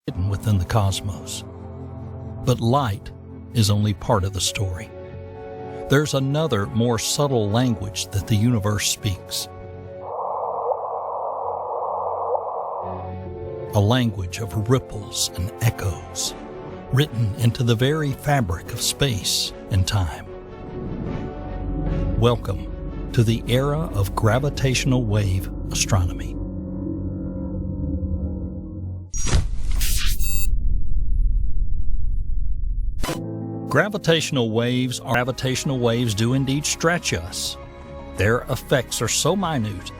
hidden within the cosmos. But light is only part of the story. There's another, more subtle language that the universe speaks. A language of ripples and echoes, written into the very fabric of space and time. Welcome to the era of gravitational wave astronomy. Gravitational waves do indeed stretch us. Their effects are so minute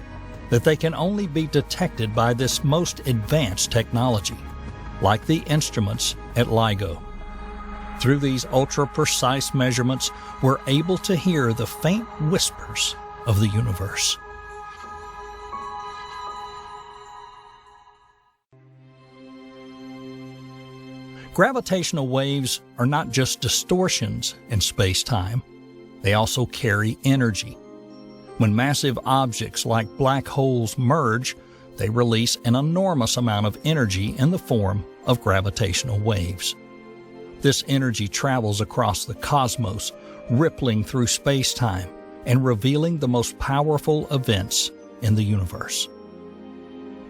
that they can only be detected by this most advanced technology, like the instruments at LIGO. Through these ultra-precise measurements, we're able to hear the faint whispers of the universe. Gravitational waves are not just distortions in space-time, they also carry energy. When massive objects like black holes merge, they release an enormous amount of energy in the form of gravitational waves. This energy travels across the cosmos, rippling through space-time and revealing the most powerful events in the universe.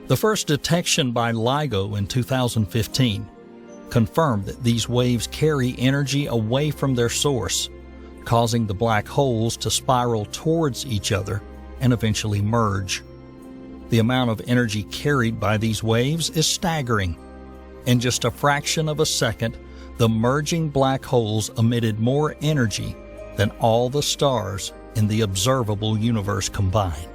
The first detection by LIGO in 2015 confirmed that these waves carry energy away from their source, causing the black holes to spiral towards each other and eventually merge. The amount of energy carried by these waves is staggering. In just a fraction of a second, the merging black holes emitted more energy than all the stars in the observable universe combined.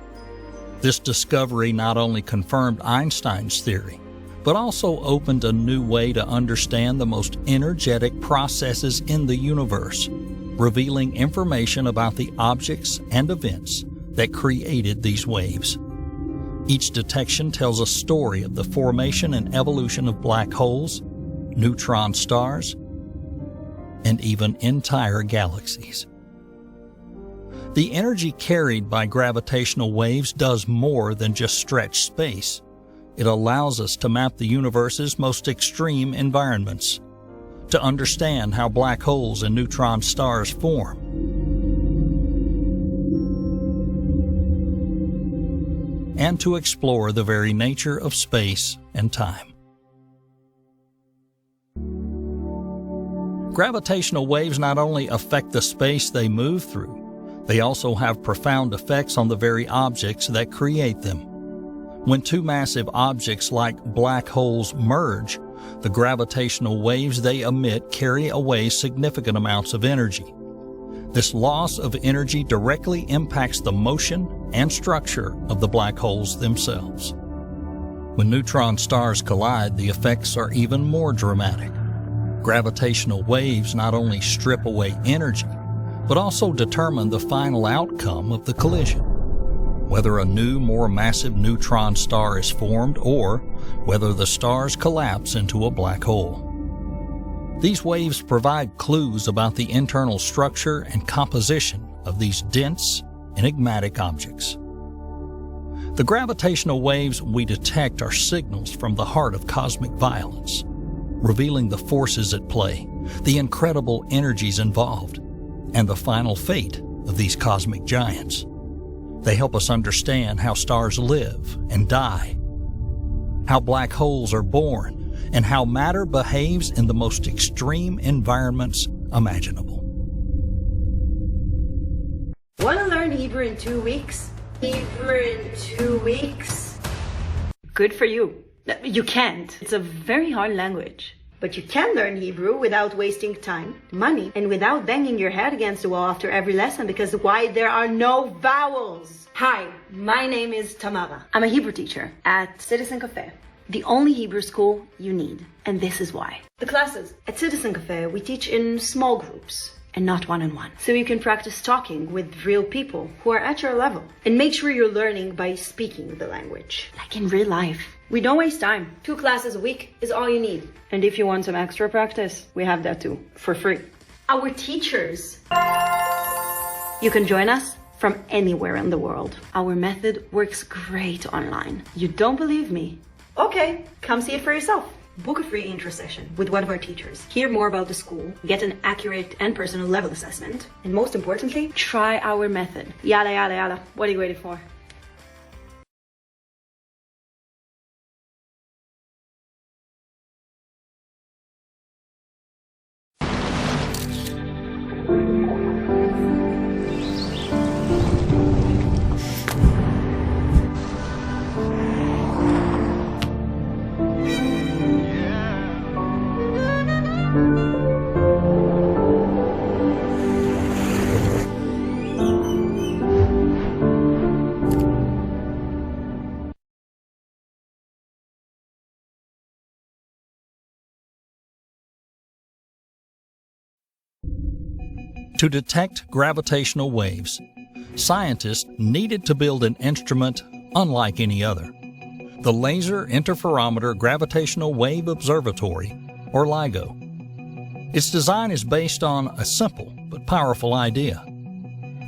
This discovery not only confirmed Einstein's theory, but also opened a new way to understand the most energetic processes in the universe, revealing information about the objects and events that created these waves. Each detection tells a story of the formation and evolution of black holes, neutron stars, and even entire galaxies. The energy carried by gravitational waves does more than just stretch space. It allows us to map the universe's most extreme environments, to understand how black holes and neutron stars form, and to explore the very nature of space and time. Gravitational waves not only affect the space they move through, they also have profound effects on the very objects that create them. When two massive objects like black holes merge, the gravitational waves they emit carry away significant amounts of energy. This loss of energy directly impacts the motion and structure of the black holes themselves. When neutron stars collide, the effects are even more dramatic. Gravitational waves not only strip away energy, but also determine the final outcome of the collision. Whether a new, more massive neutron star is formed or whether the stars collapse into a black hole. These waves provide clues about the internal structure and composition of these dense, enigmatic objects. The gravitational waves we detect are signals from the heart of cosmic violence, revealing the forces at play, the incredible energies involved, and the final fate of these cosmic giants. They help us understand how stars live and die, how black holes are born, and how matter behaves in the most extreme environments imaginable. Want to learn Hebrew in 2 weeks? Hebrew in 2 weeks? Good for you. You can't. It's a very hard language. But you can learn Hebrew without wasting time, money, and without banging your head against the wall after every lesson, because why? There are no vowels. Hi, my name is Tamara. I'm a Hebrew teacher at Citizen Cafe, the only Hebrew school you need. And this is why. The classes at Citizen Cafe, we teach in small groups and not one-on-one. So you can practice talking with real people who are at your level. And make sure you're learning by speaking the language, like in real life. We don't waste time. 2 classes a week is all you need. And if you want some extra practice, we have that too, for free. Our teachers. You can join us from anywhere in the world. Our method works great online. You don't believe me? Okay, come see it for yourself. Book a free intro session with one of our teachers. Hear more about the school, get an accurate and personal level assessment, and most importantly, try our method. Yada, yada, yada. What are you waiting for? To detect gravitational waves, scientists needed to build an instrument unlike any other, the Laser Interferometer Gravitational Wave Observatory, or LIGO. Its design is based on a simple but powerful idea,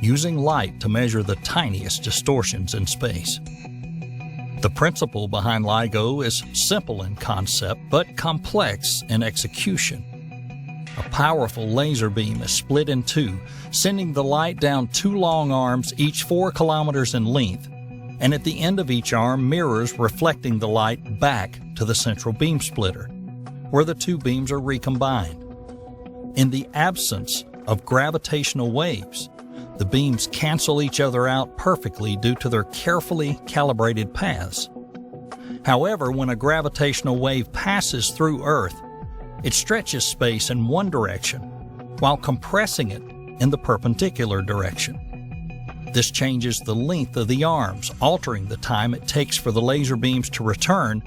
using light to measure the tiniest distortions in space. The principle behind LIGO is simple in concept but complex in execution. A powerful laser beam is split in two, sending the light down two long arms, each 4 kilometers in length, and at the end of each arm mirrors reflecting the light back to the central beam splitter, where the two beams are recombined. In the absence of gravitational waves, the beams cancel each other out perfectly due to their carefully calibrated paths. However, when a gravitational wave passes through Earth, it stretches space in one direction while compressing it in the perpendicular direction. This changes the length of the arms, altering the time it takes for the laser beams to return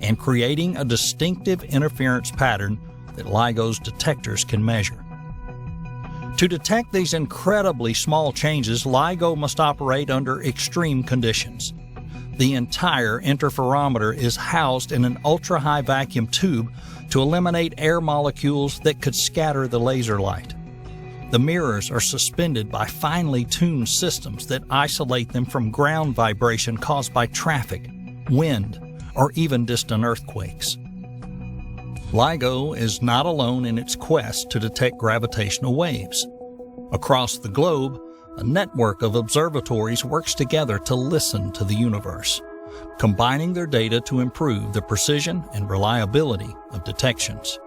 and creating a distinctive interference pattern that LIGO's detectors can measure. To detect these incredibly small changes, LIGO must operate under extreme conditions. The entire interferometer is housed in an ultra-high vacuum tube to eliminate air molecules that could scatter the laser light. The mirrors are suspended by finely tuned systems that isolate them from ground vibration caused by traffic, wind, or even distant earthquakes. LIGO is not alone in its quest to detect gravitational waves. Across the globe, a network of observatories works together to listen to the universe, combining their data to improve the precision and reliability of detections.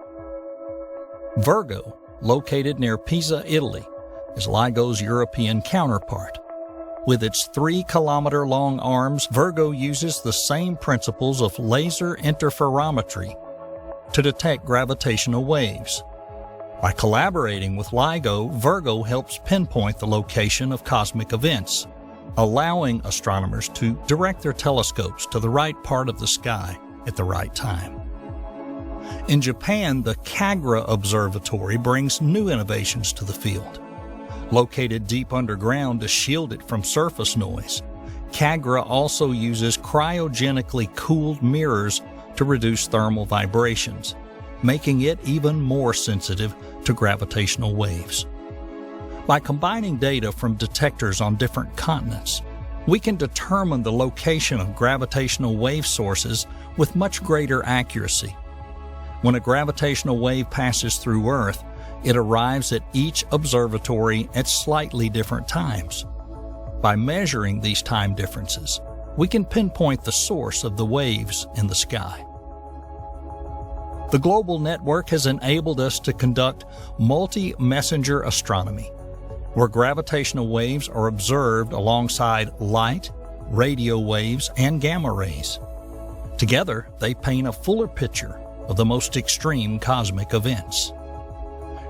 Virgo, located near Pisa, Italy, is LIGO's European counterpart. With its 3-kilometer-long arms, Virgo uses the same principles of laser interferometry to detect gravitational waves. By collaborating with LIGO, Virgo helps pinpoint the location of cosmic events, allowing astronomers to direct their telescopes to the right part of the sky at the right time. In Japan, the Kagra Observatory brings new innovations to the field. Located deep underground to shield it from surface noise, Kagra also uses cryogenically cooled mirrors to reduce thermal vibrations, making it even more sensitive to gravitational waves. By combining data from detectors on different continents, we can determine the location of gravitational wave sources with much greater accuracy. When a gravitational wave passes through Earth, it arrives at each observatory at slightly different times. By measuring these time differences, we can pinpoint the source of the waves in the sky. The global network has enabled us to conduct multi-messenger astronomy, where gravitational waves are observed alongside light, radio waves, and gamma rays. Together, they paint a fuller picture of the most extreme cosmic events.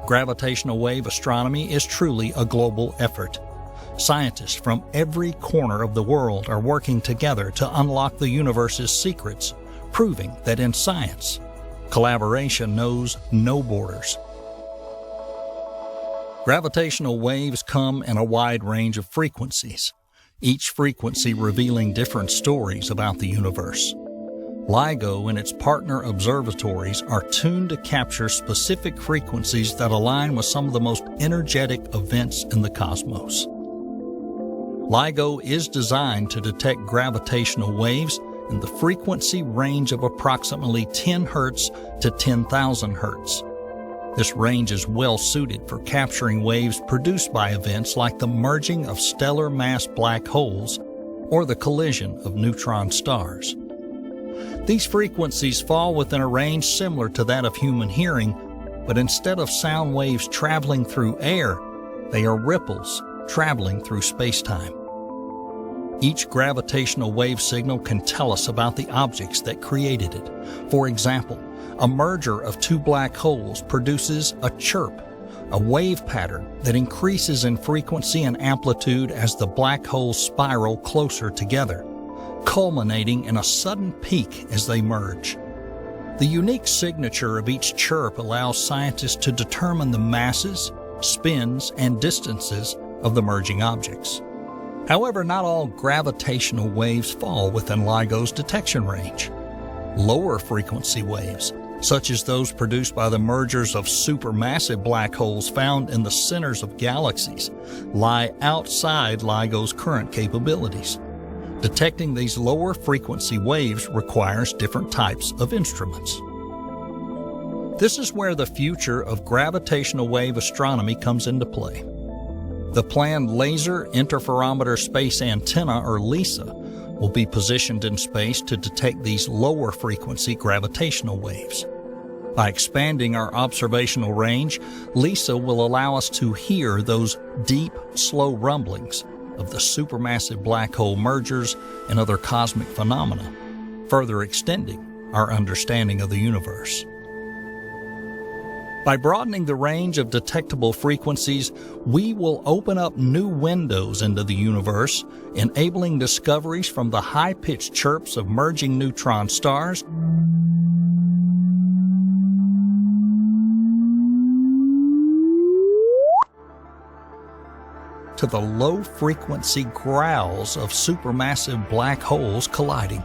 Gravitational wave astronomy is truly a global effort. Scientists from every corner of the world are working together to unlock the universe's secrets, proving that in science, collaboration knows no borders. Gravitational waves come in a wide range of frequencies, each frequency revealing different stories about the universe. LIGO and its partner observatories are tuned to capture specific frequencies that align with some of the most energetic events in the cosmos. LIGO is designed to detect gravitational waves in the frequency range of approximately 10 Hz to 10,000 Hz. This range is well suited for capturing waves produced by events like the merging of stellar mass black holes or the collision of neutron stars. These frequencies fall within a range similar to that of human hearing, but instead of sound waves traveling through air, they are ripples traveling through space-time. Each gravitational wave signal can tell us about the objects that created it. For example, a merger of two black holes produces a chirp, a wave pattern that increases in frequency and amplitude as the black holes spiral closer together, culminating in a sudden peak as they merge. The unique signature of each chirp allows scientists to determine the masses, spins, and distances of the merging objects. However, not all gravitational waves fall within LIGO's detection range. Lower frequency waves, such as those produced by the mergers of supermassive black holes found in the centers of galaxies, lie outside LIGO's current capabilities. Detecting these lower frequency waves requires different types of instruments. This is where the future of gravitational wave astronomy comes into play. The planned Laser Interferometer Space Antenna, or LISA, will be positioned in space to detect these lower frequency gravitational waves. By expanding our observational range, LISA will allow us to hear those deep, slow rumblings of the supermassive black hole mergers and other cosmic phenomena, further extending our understanding of the universe. By broadening the range of detectable frequencies, we will open up new windows into the universe, enabling discoveries from the high-pitched chirps of merging neutron stars to the low-frequency growls of supermassive black holes colliding.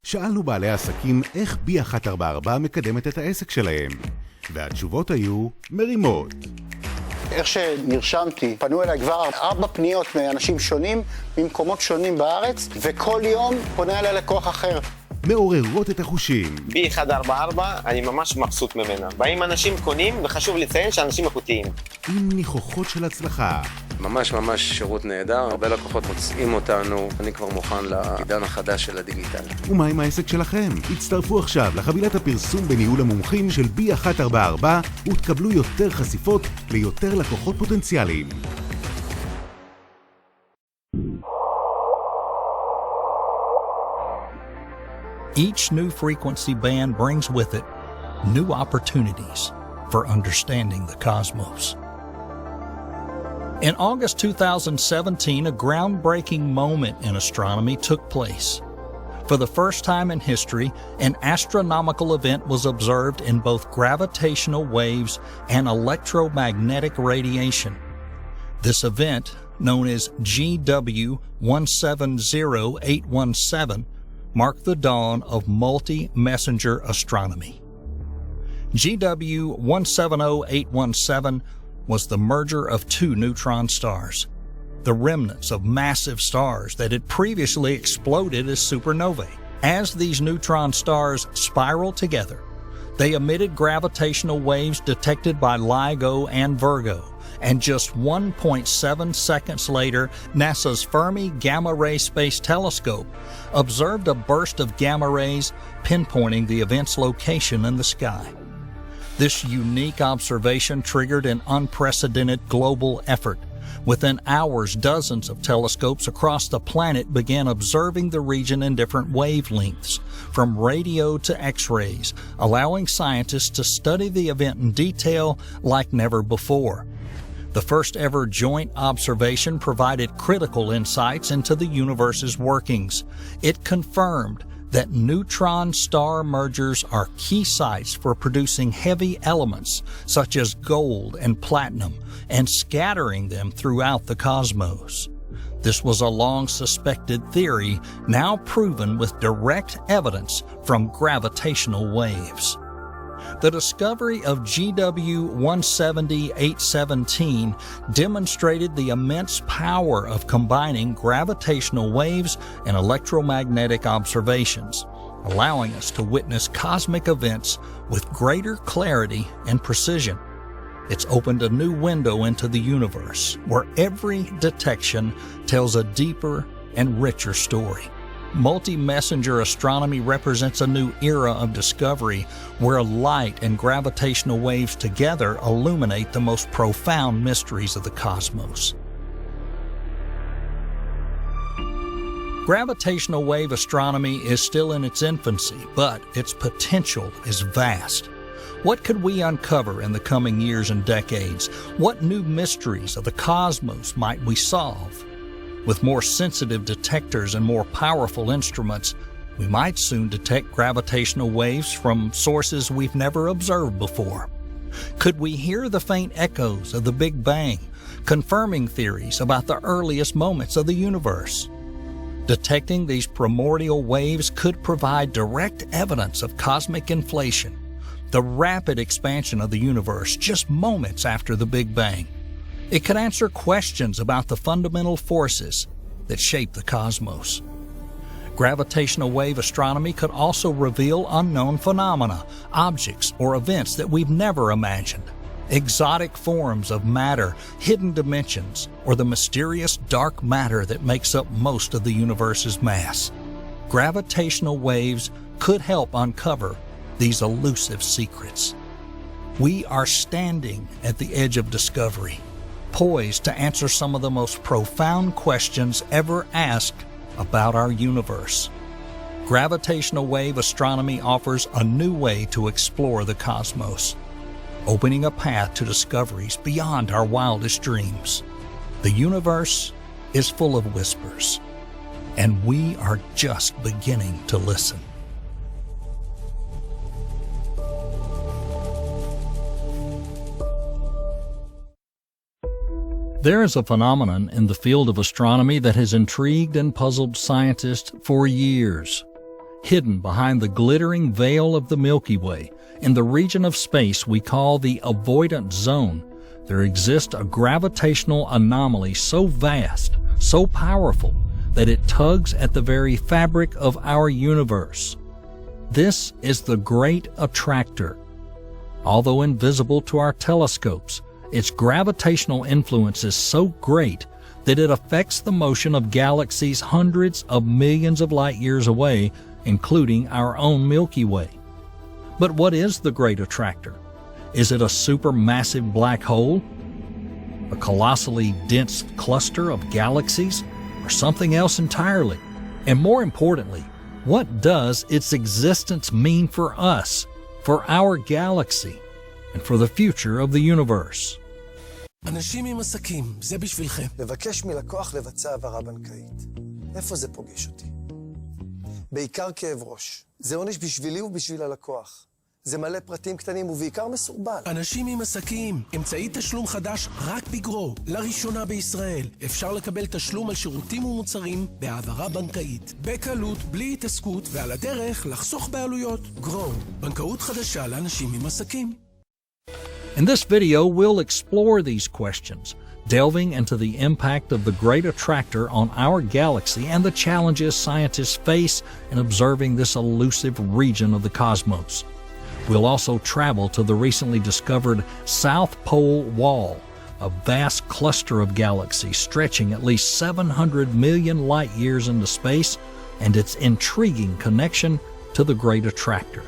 שאלנו בעלי עסקים איך B144 מקדמת את העסק שלהם, והתשובות היו מרימות. איך שנרשמתי, פנו אליי כבר 4 פניות מאנשים שונים, ממקומות שונים בארץ, וכל יום פונה אליי לקוח אחר. מעוררות את החושים. B144, אני ממש מבסוט ממנה. באים אנשים קונים, וחשוב לציין שאנשים איכותיים. עם ניחוחות של הצלחה. ממש שירות נהדר, הרבה לקוחות מוצאים אותנו, אני כבר מוכן לעידן החדש של הדיגיטל. ומה עם העסק שלכם? הצטרפו עכשיו לחבילת הפרסום בניהול המומחים של B144 ותקבלו יותר חשיפות ליותר לקוחות פוטנציאליים. Each new frequency band brings with it new opportunities for understanding the cosmos. In August 2017, a groundbreaking moment in astronomy took place. For the first time in history, an astronomical event was observed in both gravitational waves and electromagnetic radiation. This event, known as GW 170817, marked the dawn of multi-messenger astronomy. GW 170817 was the merger of two neutron stars, the remnants of massive stars that had previously exploded as supernovae. As these neutron stars spiraled together, they emitted gravitational waves detected by LIGO and Virgo, and just 1.7 seconds later, NASA's Fermi Gamma Ray Space Telescope observed a burst of gamma rays pinpointing the event's location in the sky. This unique observation triggered an unprecedented global effort. Within hours, dozens of telescopes across the planet began observing the region in different wavelengths, from radio to X-rays, allowing scientists to study the event in detail like never before. The first ever joint observation provided critical insights into the universe's workings. It confirmed that neutron star mergers are key sites for producing heavy elements such as gold and platinum and scattering them throughout the cosmos. This was a long-suspected theory, now proven with direct evidence from gravitational waves. The discovery of GW 170-817 demonstrated the immense power of combining gravitational waves and electromagnetic observations, allowing us to witness cosmic events with greater clarity and precision. It's opened a new window into the universe, where every detection tells a deeper and richer story. Multi-messenger astronomy represents a new era of discovery where light and gravitational waves together illuminate the most profound mysteries of the cosmos. Gravitational wave astronomy is still in its infancy, but its potential is vast. What could we uncover in the coming years and decades? What new mysteries of the cosmos might we solve? With more sensitive detectors and more powerful instruments, we might soon detect gravitational waves from sources we've never observed before. Could we hear the faint echoes of the Big Bang, confirming theories about the earliest moments of the universe? Detecting these primordial waves could provide direct evidence of cosmic inflation, the rapid expansion of the universe just moments after the Big Bang. It could answer questions about the fundamental forces that shape the cosmos. Gravitational wave astronomy could also reveal unknown phenomena, objects, or events that we've never imagined. Exotic forms of matter, hidden dimensions, or the mysterious dark matter that makes up most of the universe's mass. Gravitational waves could help uncover these elusive secrets. We are standing at the edge of discovery, poised to answer some of the most profound questions ever asked about our universe. Gravitational wave astronomy offers a new way to explore the cosmos, opening a path to discoveries beyond our wildest dreams. The universe is full of whispers, and we are just beginning to listen. There is a phenomenon in the field of astronomy that has intrigued and puzzled scientists for years. Hidden behind the glittering veil of the Milky Way, in the region of space we call the avoidance zone, there exists a gravitational anomaly so vast, so powerful, that it tugs at the very fabric of our universe. This is the Great Attractor. Although invisible to our telescopes, its gravitational influence is so great that it affects the motion of galaxies hundreds of millions of light years away, including our own Milky Way. But what is the Great Attractor? Is it a supermassive black hole? A colossally dense cluster of galaxies? Or something else entirely? And more importantly, what does its existence mean for us, for our galaxy, and for the future of the universe? אנשים עם עסקים, זה בשבילכם. לבקש מלקוח לבצע העברה בנקאית. איפה זה פוגש אותי? בעיקר כאב ראש. זה עונש בשבילי ובשביל הלקוח. זה מלא פרטים קטנים ובעיקר מסורבל. אנשים עם עסקים, אמצעי תשלום חדש רק בגרו. לראשונה בישראל, אפשר לקבל תשלום על שירותים ומוצרים בהעברה בנקאית. בקלות, בלי התעסקות ועל הדרך לחסוך בעלויות. גרו, בנקאות חדשה לאנשים עם עסקים. In this video, we'll explore these questions, delving into the impact of the Great Attractor on our galaxy and the challenges scientists face in observing this elusive region of the cosmos. We'll also travel to the recently discovered South Pole Wall, a vast cluster of galaxies stretching at least 700 million light years into space, and its intriguing connection to the Great Attractor.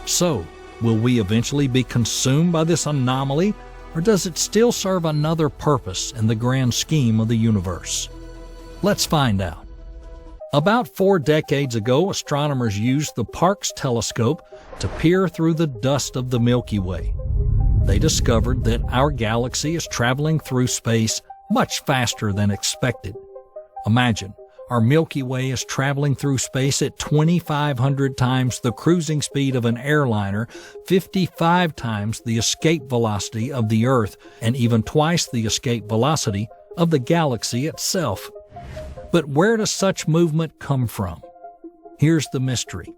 So, will we eventually be consumed by this anomaly, or does it still serve another purpose in the grand scheme of the universe? Let's find out. About 4 decades ago, astronomers used the Parkes telescope to peer through the dust of the Milky Way. They discovered that our galaxy is traveling through space much faster than expected. Imagine, our Milky Way is traveling through space at 2,500 times the cruising speed of an airliner, 55 times the escape velocity of the Earth, and even twice the escape velocity of the galaxy itself. But where does such movement come from? Here's the mystery.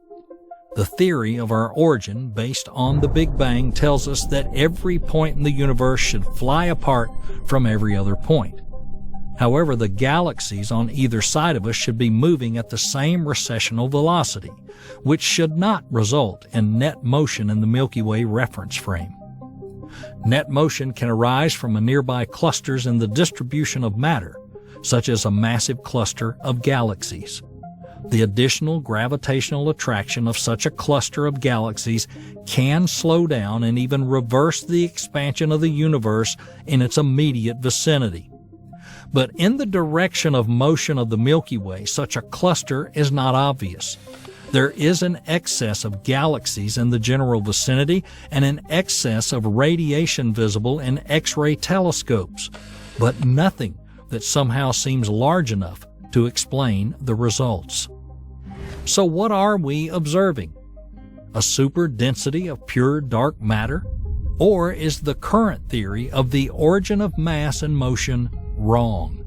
The theory of our origin based on the Big Bang tells us that every point in the universe should fly apart from every other point. However, the galaxies on either side of us should be moving at the same recessional velocity, which should not result in net motion in the Milky Way reference frame. Net motion can arise from nearby clusters in the distribution of matter, such as a massive cluster of galaxies. The additional gravitational attraction of such a cluster of galaxies can slow down and even reverse the expansion of the universe in its immediate vicinity. But in the direction of motion of the Milky Way, such a cluster is not obvious. There is an excess of galaxies in the general vicinity and an excess of radiation visible in X-ray telescopes, but nothing that somehow seems large enough to explain the results. So what are we observing? A superdensity of pure dark matter? Or is the current theory of the origin of mass and motion wrong?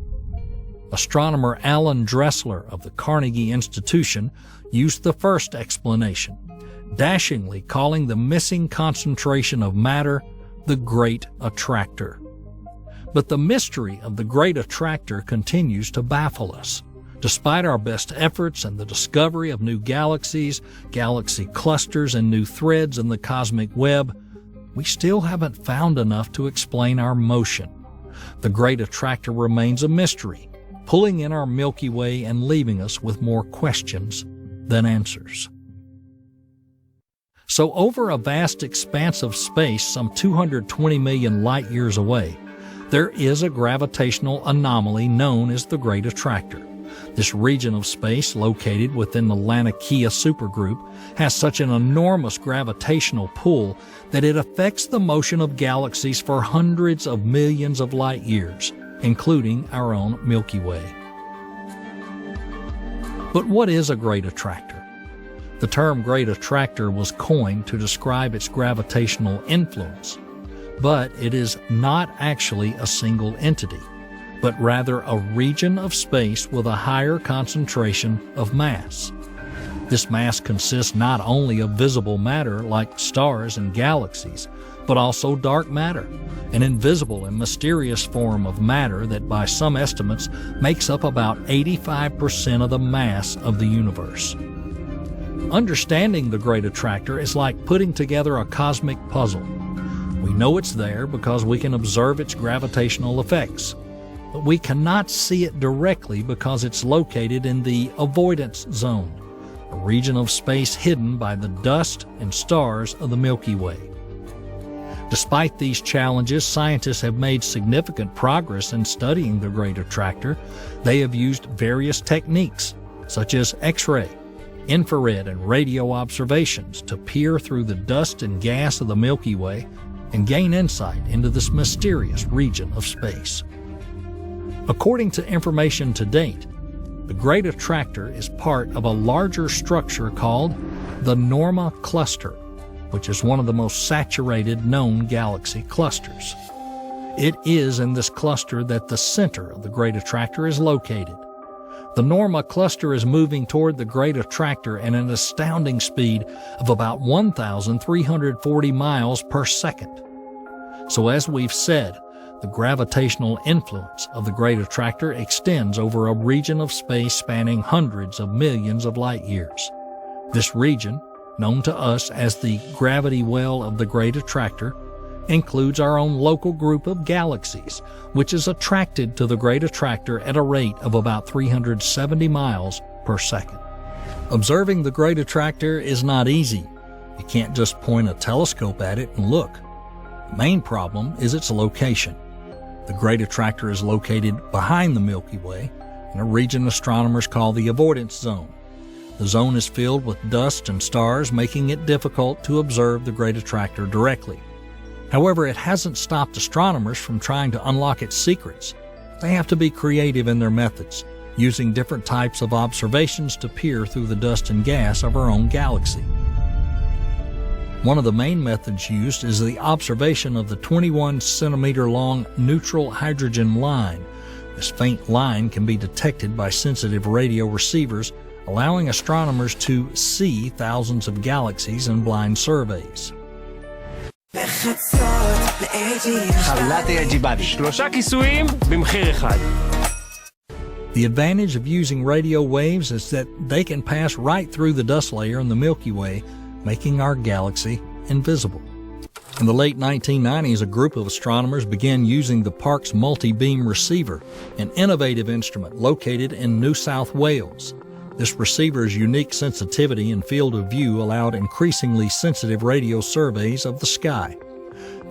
Astronomer Alan Dressler of the Carnegie Institution used the first explanation, dashingly calling the missing concentration of matter the Great Attractor. But the mystery of the Great Attractor continues to baffle us. Despite our best efforts and the discovery of new galaxies, galaxy clusters, and new threads in the cosmic web, we still haven't found enough to explain our motion. The Great Attractor remains a mystery, pulling in our Milky Way and leaving us with more questions than answers. So over a vast expanse of space, some 220 million light years away, there is a gravitational anomaly known as the Great Attractor. This region of space, located within the Laniakea supergroup, has such an enormous gravitational pull that it affects the motion of galaxies for hundreds of millions of light years, including our own Milky Way. But what is a great attractor? The term great attractor was coined to describe its gravitational influence, but it is not actually a single entity, but rather a region of space with a higher concentration of mass. This mass consists not only of visible matter like stars and galaxies, but also dark matter, an invisible and mysterious form of matter that by some estimates makes up about 85% of the mass of the universe. Understanding the Great Attractor is like putting together a cosmic puzzle. We know it's there because we can observe its gravitational effects, but we cannot see it directly because it's located in the avoidance zone, a region of space hidden by the dust and stars of the Milky Way. Despite these challenges, scientists have made significant progress in studying the Great Attractor. They have used various techniques, such as X-ray, infrared, and radio observations to peer through the dust and gas of the Milky Way and gain insight into this mysterious region of space. According to information to date, the Great Attractor is part of a larger structure called the Norma Cluster, which is one of the most saturated known galaxy clusters. It is in this cluster that the center of the Great Attractor is located. The Norma Cluster is moving toward the Great Attractor at an astounding speed of about 1,340 miles per second. So as we've said, the gravitational influence of the Great Attractor extends over a region of space spanning hundreds of millions of light years. This region, known to us as the gravity well of the Great Attractor, includes our own local group of galaxies, which is attracted to the Great Attractor at a rate of about 370 miles per second. Observing the Great Attractor is not easy. You can't just point a telescope at it and look. The main problem is its location. The Great Attractor is located behind the Milky Way in a region astronomers call the avoidance zone. The zone is filled with dust and stars, making it difficult to observe the Great Attractor directly. However, it hasn't stopped astronomers from trying to unlock its secrets. They have to be creative in their methods, using different types of observations to peer through the dust and gas of our own galaxy. One of the main methods used is the observation of the 21-centimeter-long neutral hydrogen line. This faint line can be detected by sensitive radio receivers allowing astronomers to see thousands of galaxies in blind surveys. חבילת אג'יבאדי. 3 כיסויים במחיר אחד. The advantage of using radio waves is that they can pass right through the dust layer in the Milky Way, making our galaxy invisible. In the late 1990s, a group of astronomers began using the Parkes multi-beam receiver, an innovative instrument located in New South Wales. This receiver's unique sensitivity and field of view allowed increasingly sensitive radio surveys of the sky.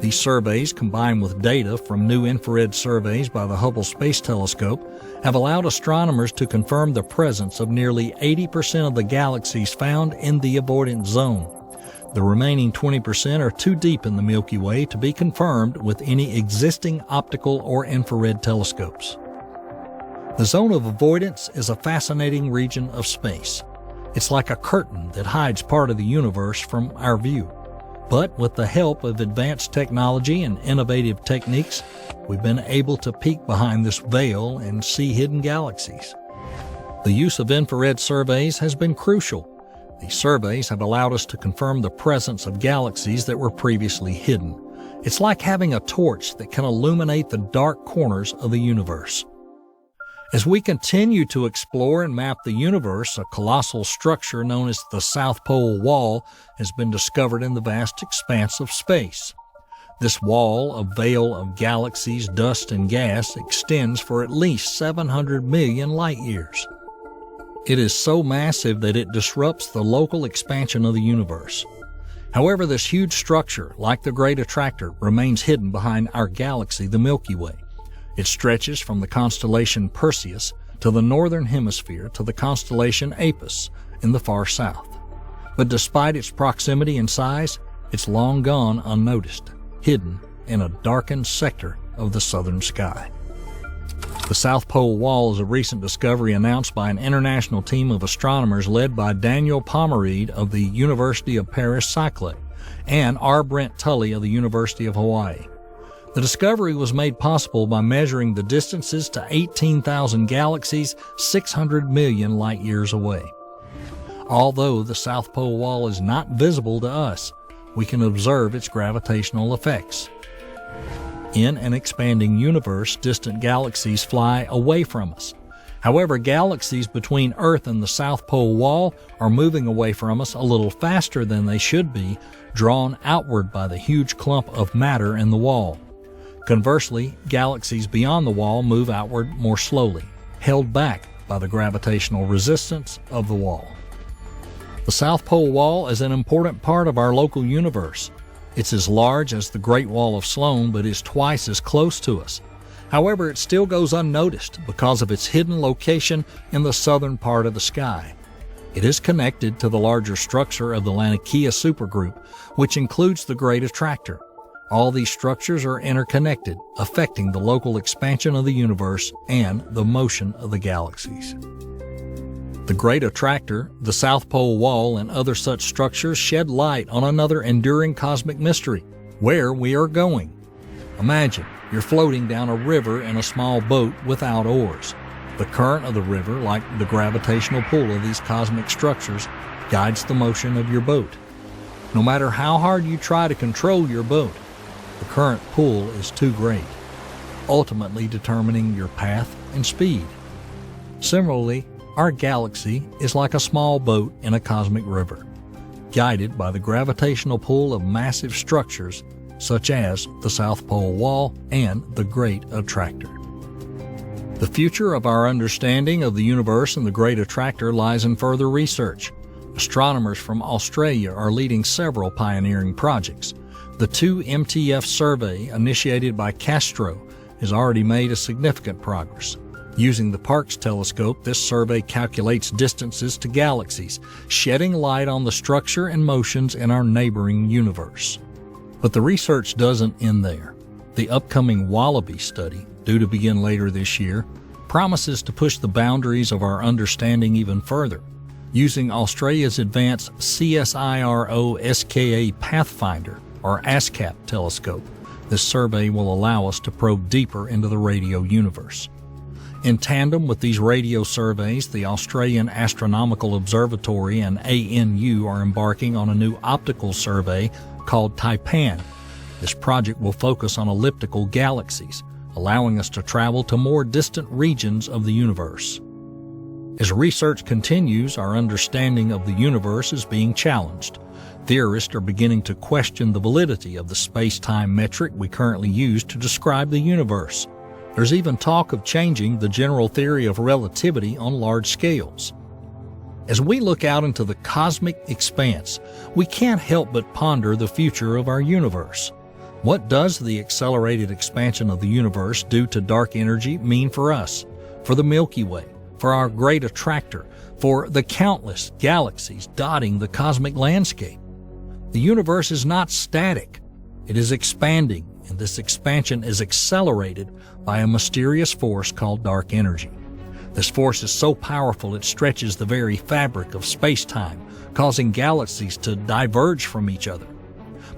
These surveys, combined with data from new infrared surveys by the Hubble Space Telescope, have allowed astronomers to confirm the presence of nearly 80% of the galaxies found in the avoidance zone. The remaining 20% are too deep in the Milky Way to be confirmed with any existing optical or infrared telescopes. The zone of avoidance is a fascinating region of space. It's like a curtain that hides part of the universe from our view. But with the help of advanced technology and innovative techniques, we've been able to peek behind this veil and see hidden galaxies. The use of infrared surveys has been crucial. These surveys have allowed us to confirm the presence of galaxies that were previously hidden. It's like having a torch that can illuminate the dark corners of the universe. As we continue to explore and map the universe, a colossal structure known as the South Pole Wall has been discovered in the vast expanse of space. This wall, a veil of galaxies, dust, and gas, extends for at least 700 million light years. It is so massive that it disrupts the local expansion of the universe. However, this huge structure, like the Great Attractor, remains hidden behind our galaxy, the Milky Way. It stretches from the constellation Perseus to the northern hemisphere to the constellation Apis in the far south. But despite its proximity and size, it's long gone unnoticed, hidden in a darkened sector of the southern sky. The South Pole Wall is a recent discovery announced by an international team of astronomers led by Daniel Pomereed of the University of Paris-Saclay and R. Brent Tully of the University of Hawaii. The discovery was made possible by measuring the distances to 18,000 galaxies 600 million light years away. Although the South Pole Wall is not visible to us, we can observe its gravitational effects. In an expanding universe, distant galaxies fly away from us. However, galaxies between Earth and the South Pole Wall are moving away from us a little faster than they should be, drawn outward by the huge clump of matter in the wall. Conversely, galaxies beyond the wall move outward more slowly, held back by the gravitational resistance of the wall. The South Pole Wall is an important part of our local universe. It's as large as the Great Wall of Sloan, but is twice as close to us. However, it still goes unnoticed because of its hidden location in the southern part of the sky. It is connected to the larger structure of the Laniakea supergroup, which includes the Great Attractor. All these structures are interconnected, affecting the local expansion of the universe and the motion of the galaxies. The Great Attractor, the South Pole Wall, and other such structures shed light on another enduring cosmic mystery, where we are going. Imagine you're floating down a river in a small boat without oars. The current of the river, like the gravitational pull of these cosmic structures, guides the motion of your boat. No matter how hard you try to control your boat, the current pull is too great, ultimately determining your path and speed. Similarly, our galaxy is like a small boat in a cosmic river, guided by the gravitational pull of massive structures such as the South Pole Wall and the Great Attractor. The future of our understanding of the universe and the Great Attractor lies in further research. Astronomers from Australia are leading several pioneering projects. The 2MTF survey, initiated by Castro, has already made a significant progress. Using the Parkes telescope, this survey calculates distances to galaxies, shedding light on the structure and motions in our neighboring universe. But the research doesn't end there. The upcoming Wallaby study, due to begin later this year, promises to push the boundaries of our understanding even further. Using Australia's advanced CSIRO SKA Pathfinder, or ASCAP telescope, this survey will allow us to probe deeper into the radio universe. In tandem with these radio surveys, the Australian Astronomical Observatory and ANU are embarking on a new optical survey called Taipan. This project will focus on elliptical galaxies, allowing us to travel to more distant regions of the universe. As research continues, our understanding of the universe is being challenged. Theorists are beginning to question the validity of the space-time metric we currently use to describe the universe. There's even talk of changing the general theory of relativity on large scales. As we look out into the cosmic expanse, we can't help but ponder the future of our universe. What does the accelerated expansion of the universe due to dark energy mean for us, for the Milky Way, for our great attractor, for the countless galaxies dotting the cosmic landscape? The universe is not static. It is expanding, and this expansion is accelerated by a mysterious force called dark energy. This force is so powerful it stretches the very fabric of space-time, causing galaxies to diverge from each other.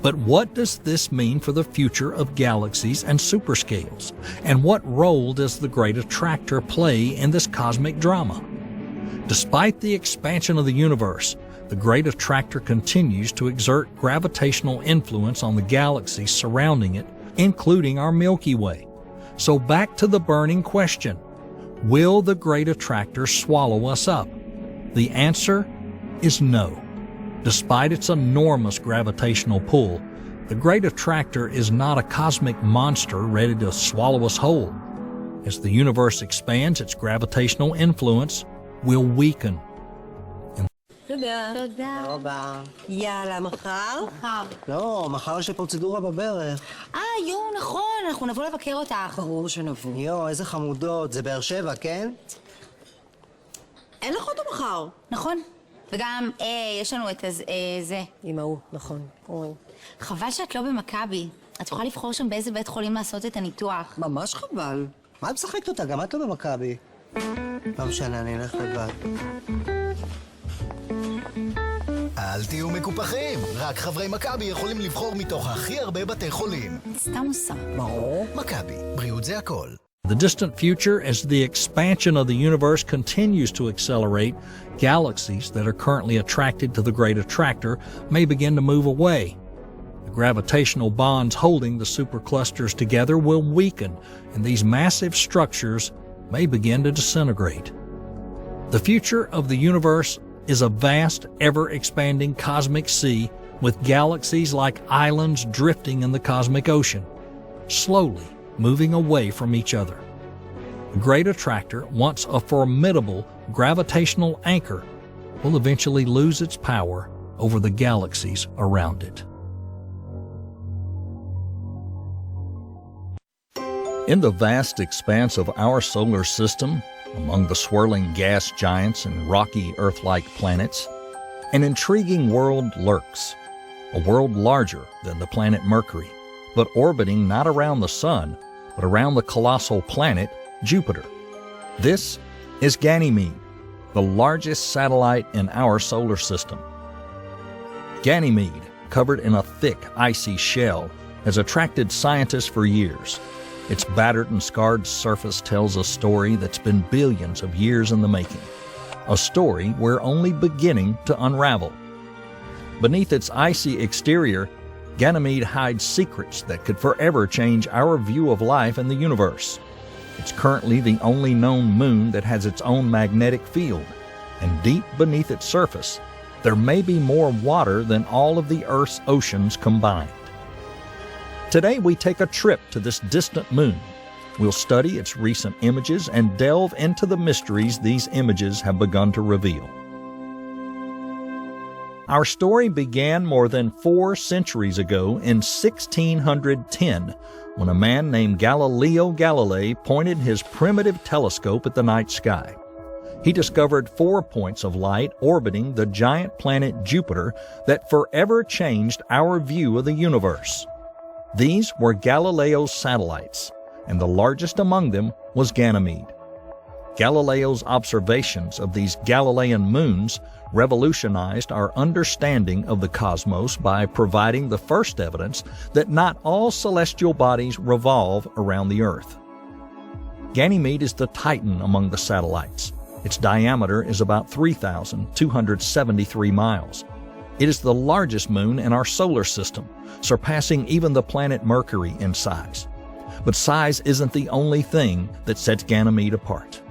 But what does this mean for the future of galaxies and superscales? And what role does the great attractor play in this cosmic drama? Despite the expansion of the universe, the great attractor continues to exert gravitational influence on the galaxies surrounding it, including our Milky Way. So back to the burning question, will the great attractor swallow us up? The answer is no. Despite its enormous gravitational pull, the great attractor is not a cosmic monster ready to swallow us whole. As the universe expands, its gravitational influence will weaken. תודה. תודה רבה. יאללה, מחר? מחר. לא, מחר יש לי פרוצדורה בברך. נכון, אנחנו נבוא לבקר אותך. ברור שנבוא. יו, איזה חמודות, זה באר שבע, כן? אין לך אותו מחר. נכון. וגם, יש לנו את זה. עם ההוא, נכון. חבל שאת לא במכבי. את יכולה לבחור שם באיזה בית חולים לעשות את הניתוח. ממש חבל. מה את משחקת אותה? גם את לא במכבי. לא משנה, אני אלך לבד. אל תהיו מקופחים, רק חברי מכבי יכולים לבחור מתוך הכי הרבה בתי חולים. סתם עושה. ברור. מכבי, בריאות זה הכל. The distant future, as the expansion of the universe continues to accelerate, galaxies that are currently attracted to the great attractor may begin to move away. The gravitational bonds holding the superclusters together will weaken, and these massive structures may begin to disintegrate. The future of the universe is a vast, ever-expanding cosmic sea with galaxies like islands drifting in the cosmic ocean, slowly moving away from each other. The great attractor, once a formidable gravitational anchor, will eventually lose its power over the galaxies around it. In the vast expanse of our solar system, among the swirling gas giants and rocky Earth-like planets, an intriguing world lurks, a world larger than the planet Mercury, but orbiting not around the Sun, but around the colossal planet Jupiter. This is Ganymede, the largest satellite in our solar system. Ganymede, covered in a thick, icy shell, has attracted scientists for years. Its battered and scarred surface tells a story that's been billions of years in the making, a story we're only beginning to unravel. Beneath its icy exterior, Ganymede hides secrets that could forever change our view of life in the universe. It's currently the only known moon that has its own magnetic field, and deep beneath its surface, there may be more water than all of the Earth's oceans combined. Today we take a trip to this distant moon. We'll study its recent images and delve into the mysteries these images have begun to reveal. Our story began more than 4 centuries ago in 1610, when a man named Galileo Galilei pointed his primitive telescope at the night sky. He discovered 4 points of light orbiting the giant planet Jupiter that forever changed our view of the universe. These were Galileo's satellites, and the largest among them was Ganymede. Galileo's observations of these Galilean moons revolutionized our understanding of the cosmos by providing the first evidence that not all celestial bodies revolve around the Earth. Ganymede is the titan among the satellites. Its diameter is about 3,273 miles. It is the largest moon in our solar system, surpassing even the planet Mercury in size. But size isn't the only thing that sets Ganymede apart.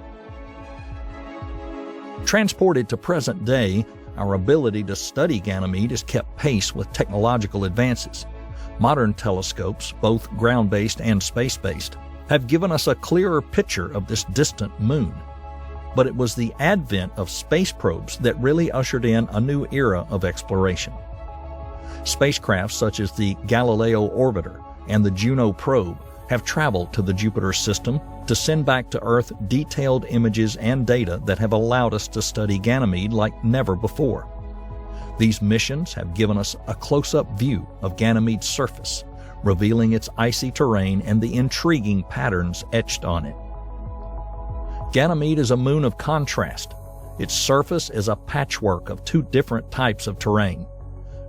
Transported to present day, our ability to study Ganymede has kept pace with technological advances. Modern telescopes, both ground-based and space-based, have given us a clearer picture of this distant moon. But it was the advent of space probes that really ushered in a new era of exploration. Spacecraft such as the Galileo orbiter and the Juno probe have traveled to the Jupiter system to send back to Earth detailed images and data that have allowed us to study Ganymede like never before. These missions have given us a close-up view of Ganymede's surface, revealing its icy terrain and the intriguing patterns etched on it. Ganymede is a moon of contrast. Its surface is a patchwork of two different types of terrain.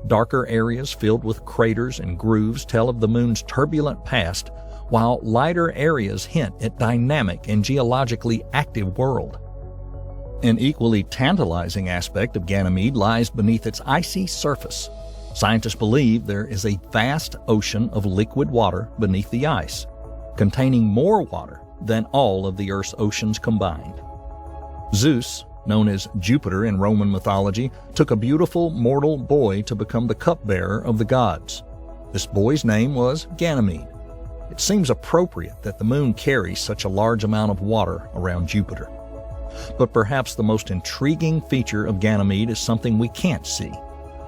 Darker areas filled with craters and grooves tell of the moon's turbulent past, while lighter areas hint at dynamic and geologically active world. An equally tantalizing aspect of Ganymede lies beneath its icy surface. Scientists believe there is a vast ocean of liquid water beneath the ice, containing more water than all of the Earth's oceans combined. Zeus, known as Jupiter in Roman mythology, took a beautiful mortal boy to become the cupbearer of the gods. This boy's name was Ganymede. It seems appropriate that the moon carries such a large amount of water around Jupiter. But perhaps the most intriguing feature of Ganymede is something we can't see.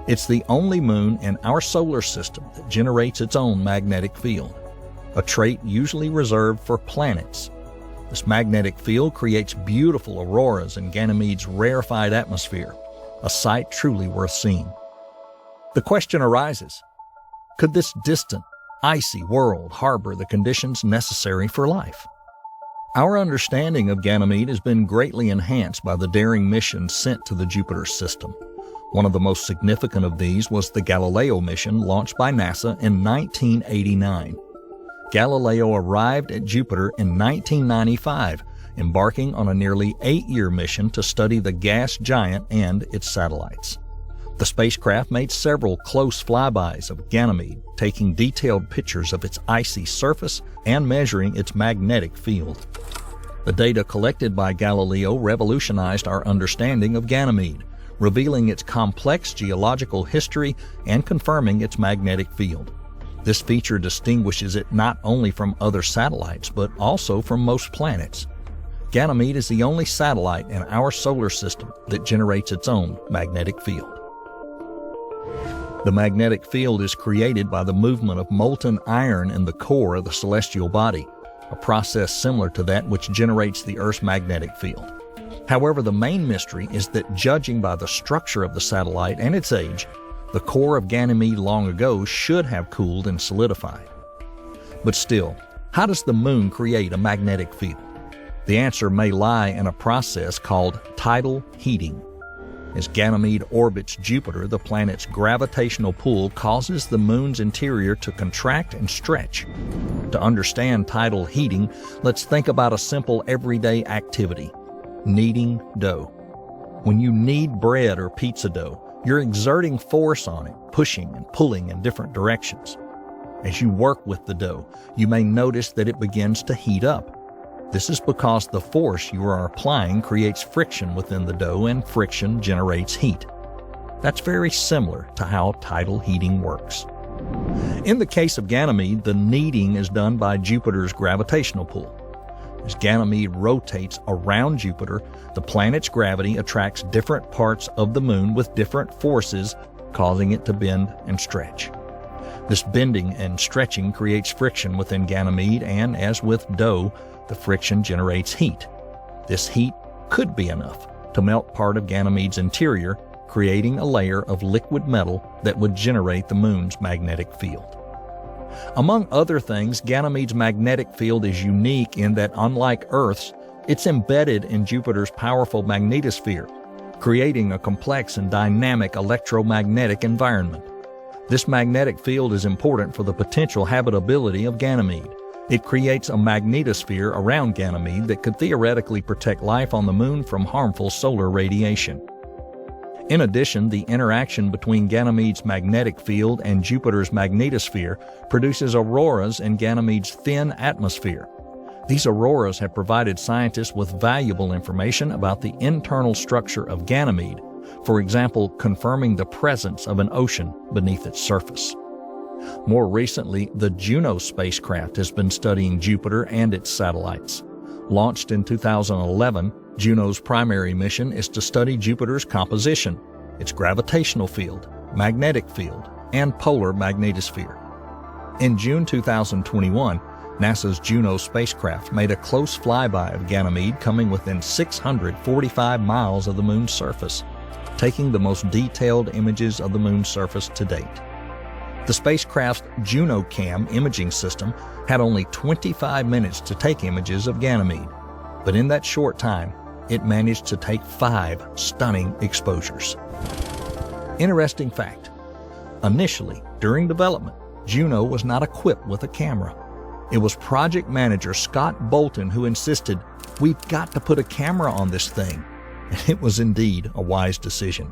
It's the only moon in our solar system that generates its own magnetic field, a trait usually reserved for planets. This magnetic field creates beautiful auroras in Ganymede's rarefied atmosphere, a sight truly worth seeing. The question arises, could this distant, icy world harbor the conditions necessary for life? Our understanding of Ganymede has been greatly enhanced by the daring missions sent to the Jupiter system. One of the most significant of these was the Galileo mission launched by NASA in 1989. Galileo arrived at Jupiter in 1995, embarking on a nearly 8-year mission to study the gas giant and its satellites. The spacecraft made several close flybys of Ganymede, taking detailed pictures of its icy surface and measuring its magnetic field. The data collected by Galileo revolutionized our understanding of Ganymede, revealing its complex geological history and confirming its magnetic field. This feature distinguishes it not only from other satellites, but also from most planets. Ganymede is the only satellite in our solar system that generates its own magnetic field. The magnetic field is created by the movement of molten iron in the core of the celestial body, a process similar to that which generates the Earth's magnetic field. However, the main mystery is that judging by the structure of the satellite and its age, the core of Ganymede long ago should have cooled and solidified. But still, how does the moon create a magnetic field? The answer may lie in a process called tidal heating. As Ganymede orbits Jupiter, the planet's gravitational pull causes the moon's interior to contract and stretch. To understand tidal heating, let's think about a simple everyday activity: kneading dough. When you knead bread or pizza dough, you're exerting force on it, pushing and pulling in different directions. As you work with the dough, you may notice that it begins to heat up. This is because the force you are applying creates friction within the dough, and friction generates heat. That's very similar to how tidal heating works. In the case of Ganymede, the kneading is done by Jupiter's gravitational pull. As Ganymede rotates around Jupiter, the planet's gravity attracts different parts of the moon with different forces, causing it to bend and stretch. This bending and stretching creates friction within Ganymede, and as with dough, the friction generates heat. This heat could be enough to melt part of Ganymede's interior, creating a layer of liquid metal that would generate the moon's magnetic field. Among other things, Ganymede's magnetic field is unique in that, unlike Earth's, it's embedded in Jupiter's powerful magnetosphere, creating a complex and dynamic electromagnetic environment. This magnetic field is important for the potential habitability of Ganymede, It creates a magnetosphere around Ganymede that could theoretically protect life on the moon from harmful solar radiation. In addition, the interaction between Ganymede's magnetic field and Jupiter's magnetosphere produces auroras in Ganymede's thin atmosphere. These auroras have provided scientists with valuable information about the internal structure of Ganymede, for example, confirming the presence of an ocean beneath its surface. More recently, the Juno spacecraft has been studying Jupiter and its satellites. Launched in 2011, Juno's primary mission is to study Jupiter's composition, its gravitational field, magnetic field, and polar magnetosphere. In June 2021, NASA's Juno spacecraft made a close flyby of Ganymede, coming within 645 miles of the moon's surface, taking the most detailed images of the moon's surface to date. The spacecraft's JunoCam imaging system had only 25 minutes to take images of Ganymede, but in that short time, it managed to take 5 stunning exposures. Interesting fact: initially, during development, Juno was not equipped with a camera. It was project manager Scott Bolton who insisted, "We've got to put a camera on this thing." And it was indeed a wise decision.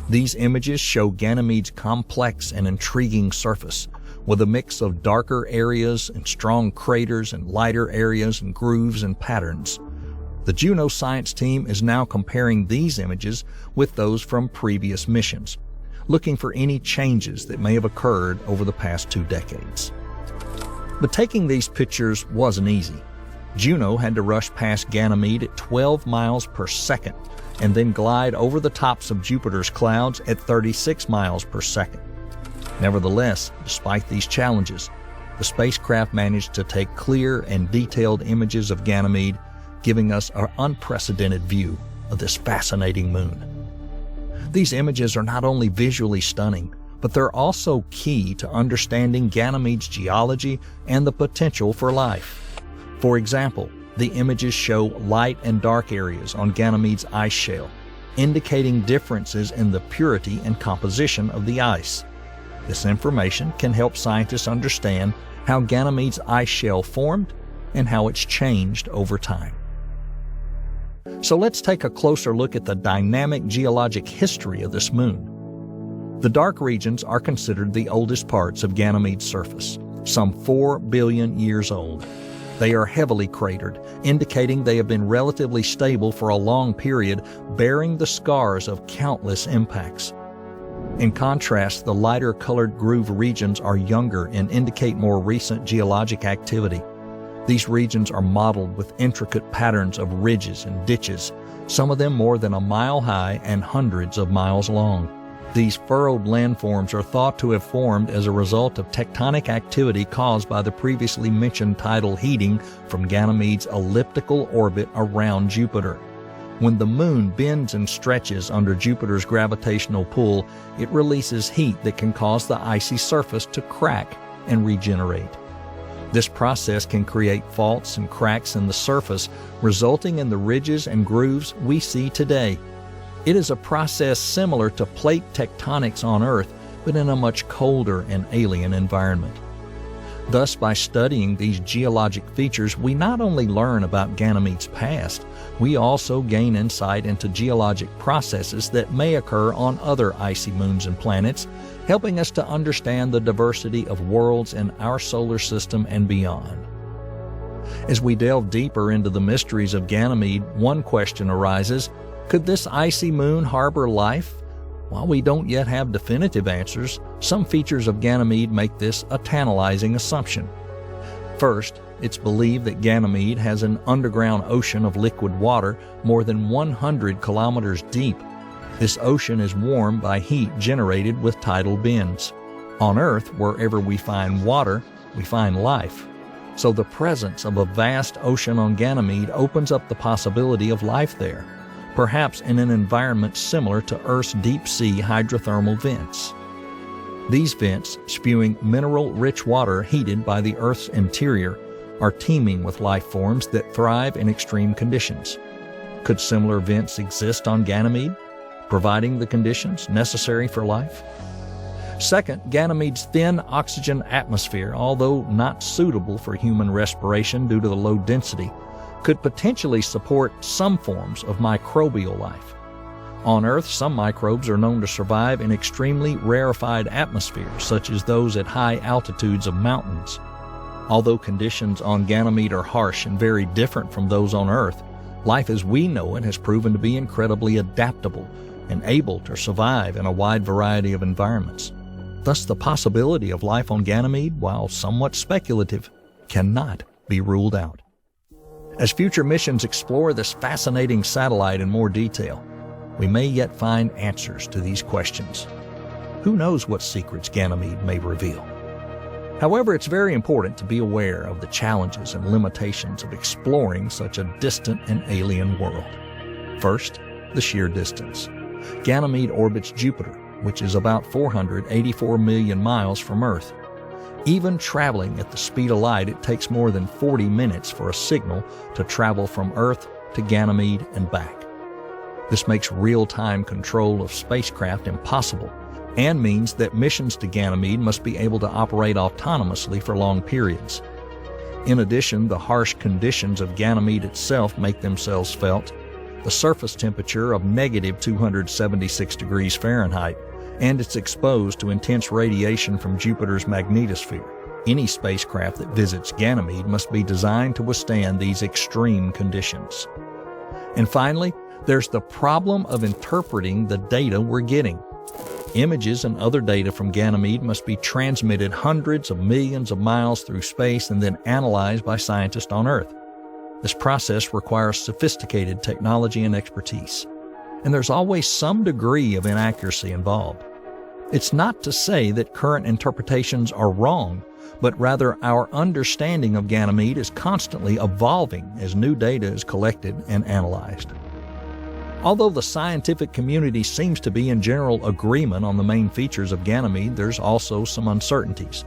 These images show Ganymede's complex and intriguing surface, with a mix of darker areas and strong craters and lighter areas and grooves and patterns. The Juno science team is now comparing these images with those from previous missions, looking for any changes that may have occurred over the past 2 decades. But taking these pictures wasn't easy. Juno had to rush past Ganymede at 12 miles per second and then glide over the tops of Jupiter's clouds at 36 miles per second. Nevertheless, despite these challenges, the spacecraft managed to take clear and detailed images of Ganymede, giving us an unprecedented view of this fascinating moon. These images are not only visually stunning, but they're also key to understanding Ganymede's geology and the potential for life. For example, the images show light and dark areas on Ganymede's ice shell, indicating differences in the purity and composition of the ice. This information can help scientists understand how Ganymede's ice shell formed and how it's changed over time. So let's take a closer look at the dynamic geologic history of this moon. The dark regions are considered the oldest parts of Ganymede's surface, some 4 billion years old. They are heavily cratered, indicating they have been relatively stable for a long period, bearing the scars of countless impacts. In contrast, the lighter colored groove regions are younger and indicate more recent geologic activity. These regions are modeled with intricate patterns of ridges and ditches, some of them more than a mile high and hundreds of miles long. These furrowed landforms are thought to have formed as a result of tectonic activity caused by the previously mentioned tidal heating from Ganymede's elliptical orbit around Jupiter. When the moon bends and stretches under Jupiter's gravitational pull, it releases heat that can cause the icy surface to crack and regenerate. This process can create faults and cracks in the surface, resulting in the ridges and grooves we see today. It is a process similar to plate tectonics on Earth, but in a much colder and alien environment. Thus, by studying these geologic features, we not only learn about Ganymede's past, we also gain insight into geologic processes that may occur on other icy moons and planets, helping us to understand the diversity of worlds in our solar system and beyond. As we delve deeper into the mysteries of Ganymede, one question arises: could this icy moon harbor life? While we don't yet have definitive answers, some features of Ganymede make this a tantalizing assumption. First, it's believed that Ganymede has an underground ocean of liquid water more than 100 kilometers deep. This ocean is warmed by heat generated with tidal bends. On Earth, wherever we find water, we find life. So the presence of a vast ocean on Ganymede opens up the possibility of life there, perhaps in an environment similar to Earth's deep-sea hydrothermal vents. These vents, spewing mineral-rich water heated by the Earth's interior, are teeming with life forms that thrive in extreme conditions. Could similar vents exist on Ganymede, providing the conditions necessary for life? Second, Ganymede's thin oxygen atmosphere, although not suitable for human respiration due to the low density, could potentially support some forms of microbial life. On Earth, some microbes are known to survive in extremely rarefied atmospheres, such as those at high altitudes of mountains. Although conditions on Ganymede are harsh and very different from those on Earth, life as we know it has proven to be incredibly adaptable and able to survive in a wide variety of environments. Thus, the possibility of life on Ganymede, while somewhat speculative, cannot be ruled out. As future missions explore this fascinating satellite in more detail, we may yet find answers to these questions. Who knows what secrets Ganymede may reveal? However, it's very important to be aware of the challenges and limitations of exploring such a distant and alien world. First, the sheer distance. Ganymede orbits Jupiter, which is about 484 million miles from Earth. Even traveling at the speed of light, it takes more than 40 minutes for a signal to travel from Earth to Ganymede and back. This makes real-time control of spacecraft impossible and means that missions to Ganymede must be able to operate autonomously for long periods. In addition, the harsh conditions of Ganymede itself make themselves felt. The surface temperature of negative 276 degrees Fahrenheit, and it's exposed to intense radiation from Jupiter's magnetosphere. Any spacecraft that visits Ganymede must be designed to withstand these extreme conditions. And finally, there's the problem of interpreting the data we're getting. Images and other data from Ganymede must be transmitted hundreds of millions of miles through space and then analyzed by scientists on Earth. This process requires sophisticated technology and expertise, and there's always some degree of inaccuracy involved. It's not to say that current interpretations are wrong, but rather our understanding of Ganymede is constantly evolving as new data is collected and analyzed. Although the scientific community seems to be in general agreement on the main features of Ganymede, there's also some uncertainties.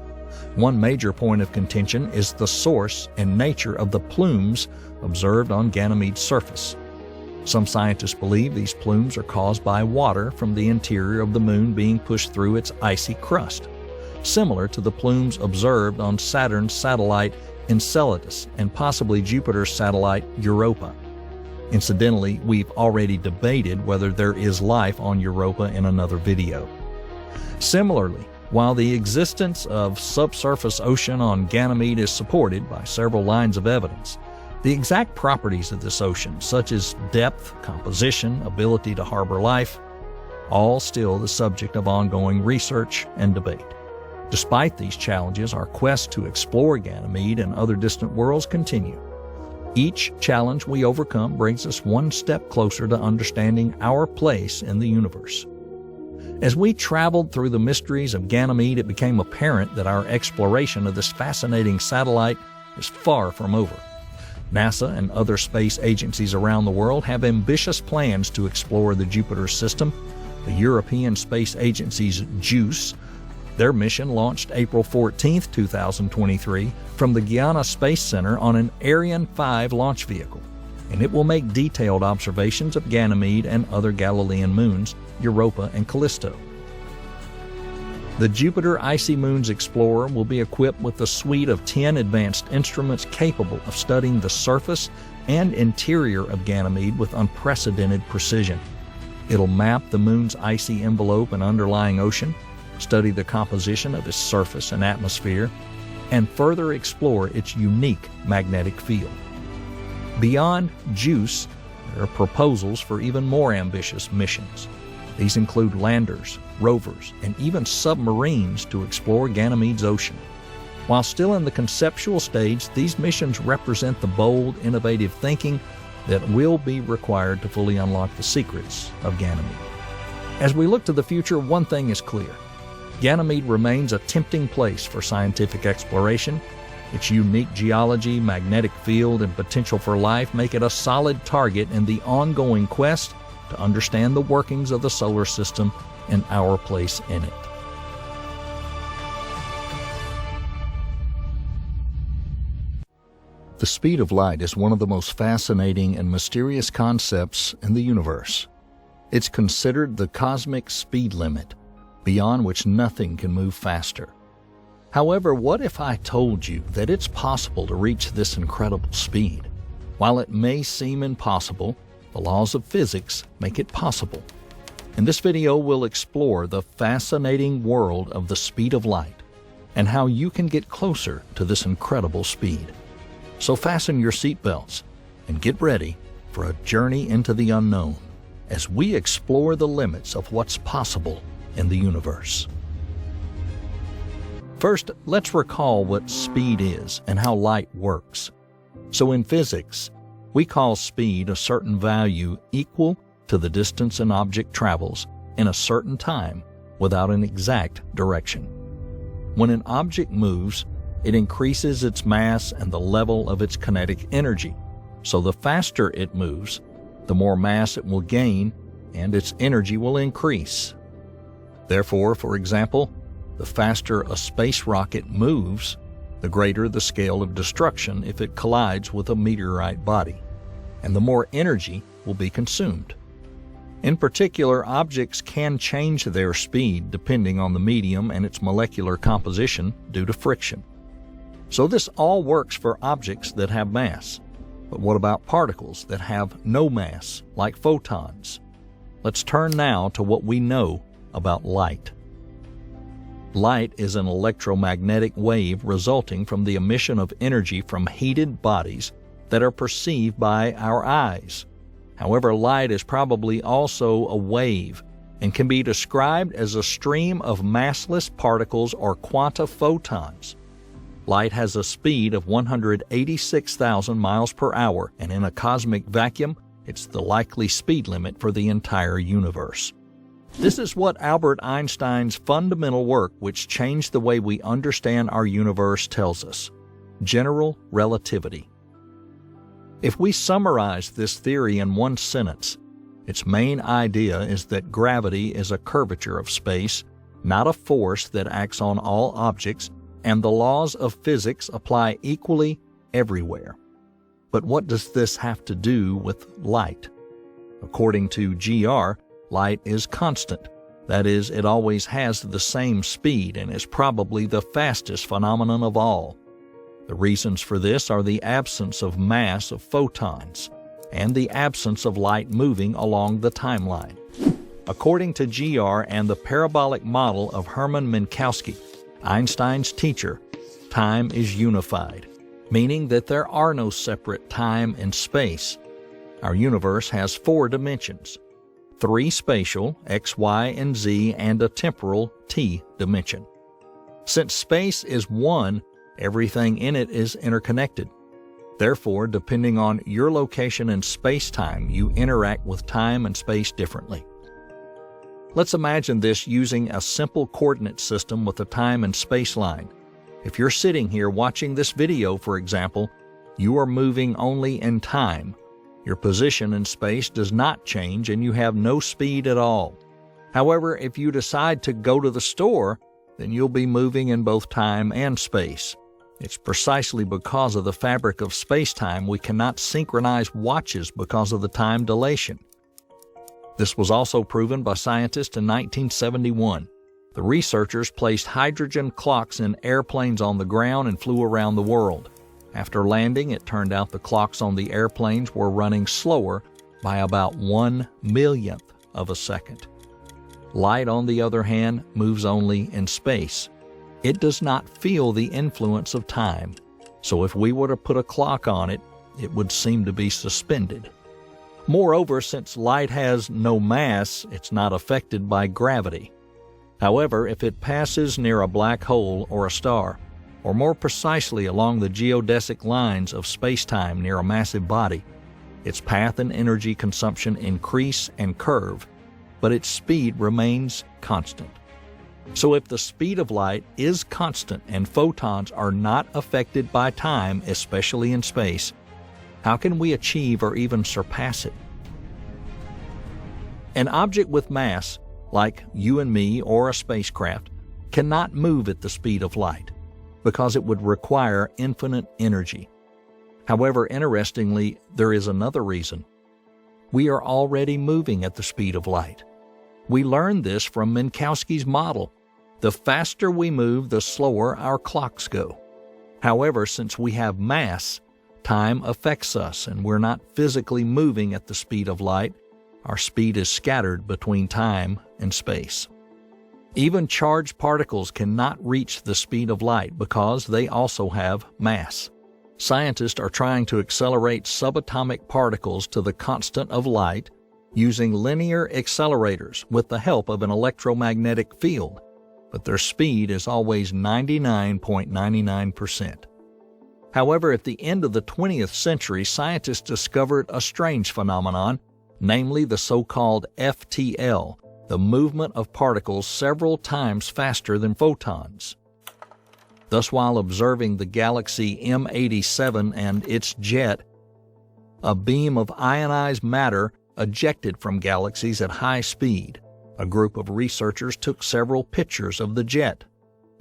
One major point of contention is the source and nature of the plumes observed on Ganymede's surface. Some scientists believe these plumes are caused by water from the interior of the moon being pushed through its icy crust, similar to the plumes observed on Saturn's satellite Enceladus and possibly Jupiter's satellite Europa. Incidentally, we've already debated whether there is life on Europa in another video. Similarly, while the existence of subsurface ocean on Ganymede is supported by several lines of evidence, the exact properties of this ocean, such as depth, composition, ability to harbor life, all still the subject of ongoing research and debate. Despite these challenges, our quest to explore Ganymede and other distant worlds continue. Each challenge we overcome brings us one step closer to understanding our place in the universe. As we traveled through the mysteries of Ganymede, it became apparent that our exploration of this fascinating satellite is far from over. NASA and other space agencies around the world have ambitious plans to explore the Jupiter system. The European Space Agency's JUICE, their mission launched April 14, 2023, from the Guiana Space Center on an Ariane 5 launch vehicle, and it will make detailed observations of Ganymede and other Galilean moons, Europa and Callisto. The Jupiter Icy Moons Explorer will be equipped with a suite of 10 advanced instruments capable of studying the surface and interior of Ganymede with unprecedented precision. It'll map the moon's icy envelope and underlying ocean, study the composition of its surface and atmosphere, and further explore its unique magnetic field. Beyond JUICE, there are proposals for even more ambitious missions. These include landers, rovers, and even submarines to explore Ganymede's ocean. While still in the conceptual stage, these missions represent the bold, innovative thinking that will be required to fully unlock the secrets of Ganymede. As we look to the future, one thing is clear. Ganymede remains a tempting place for scientific exploration. Its unique geology, magnetic field, and potential for life make it a solid target in the ongoing quest to understand the workings of the solar system and our place in it. The speed of light is one of the most fascinating and mysterious concepts in the universe. It's considered the cosmic speed limit. beyond which nothing can move faster. However, what if I told you that it's possible to reach this incredible speed? While it may seem impossible, the laws of physics make it possible. In this video, we'll explore the fascinating world of the speed of light and how you can get closer to this incredible speed. So fasten your seatbelts and get ready for a journey into the unknown as we explore the limits of what's possible in the universe. First, let's recall what speed is and how light works. So in physics, we call speed a certain value equal to the distance an object travels in a certain time without an exact direction. When an object moves, it increases its mass and the level of its kinetic energy. So the faster it moves, the more mass it will gain and its energy will increase. Therefore, for example, the faster a space rocket moves, the greater the scale of destruction if it collides with a meteorite body, and the more energy will be consumed. In particular, objects can change their speed depending on the medium and its molecular composition due to friction. So this all works for objects that have mass. But what about particles that have no mass, like photons? Let's turn now to what we know about light. Light is an electromagnetic wave resulting from the emission of energy from heated bodies that are perceived by our eyes. However, light is probably also a wave and can be described as a stream of massless particles or quanta photons. Light has a speed of 186,000 miles per hour, and in a cosmic vacuum, it's the likely speed limit for the entire universe. This is what Albert Einstein's fundamental work, which changed the way we understand our universe, tells us: general relativity. If we summarize this theory in one sentence, its main idea is that gravity is a curvature of space, not a force that acts on all objects, and the laws of physics apply equally everywhere. But what does this have to do with light? According to GR, light is constant. That is, it always has the same speed and is probably the fastest phenomenon of all. The reasons for this are the absence of mass of photons and the absence of light moving along the timeline. According to GR and the parabolic model of Hermann Minkowski, Einstein's teacher, time is unified, meaning that there are no separate time and space. Our universe has 4 dimensions: 3 spatial, x, y, and z, and a temporal, t, dimension. Since space is one, everything in it is interconnected. Therefore, depending on your location in space-time, you interact with time and space differently. Let's imagine this using a simple coordinate system with a time and space line. If you're sitting here watching this video, for example, you are moving only in time. Your position in space does not change and you have no speed at all. However, if you decide to go to the store, then you'll be moving in both time and space. It's precisely because of the fabric of space-time we cannot synchronize watches because of the time dilation. This was also proven by scientists in 1971. The researchers placed hydrogen clocks in airplanes on the ground and flew around the world. After landing, it turned out the clocks on the airplanes were running slower by about 1/1,000,000th of a second. Light, on the other hand, moves only in space. It does not feel the influence of time, so if we were to put a clock on it, it would seem to be suspended. Moreover, since light has no mass, it's not affected by gravity. However, if it passes near a black hole or a star, or more precisely along the geodesic lines of space-time near a massive body, its path and energy consumption increase and curve, but its speed remains constant. So if the speed of light is constant and photons are not affected by time, especially in space, how can we achieve or even surpass it? An object with mass, like you and me or a spacecraft, cannot move at the speed of light because it would require infinite energy. However, interestingly, there is another reason. We are already moving at the speed of light. We learned this from Minkowski's model. The faster we move, the slower our clocks go. However, since we have mass, time affects us and we're not physically moving at the speed of light. Our speed is scattered between time and space. Even charged particles cannot reach the speed of light because they also have mass. Scientists are trying to accelerate subatomic particles to the constant of light using linear accelerators with the help of an electromagnetic field, but their speed is always 99.99%. However, at the end of the 20th century, scientists discovered a strange phenomenon, namely the so-called FTL, the movement of particles several times faster than photons. Thus, while observing the galaxy M87 and its jet, a beam of ionized matter ejected from galaxies at high speed. A group of researchers took several pictures of the jet.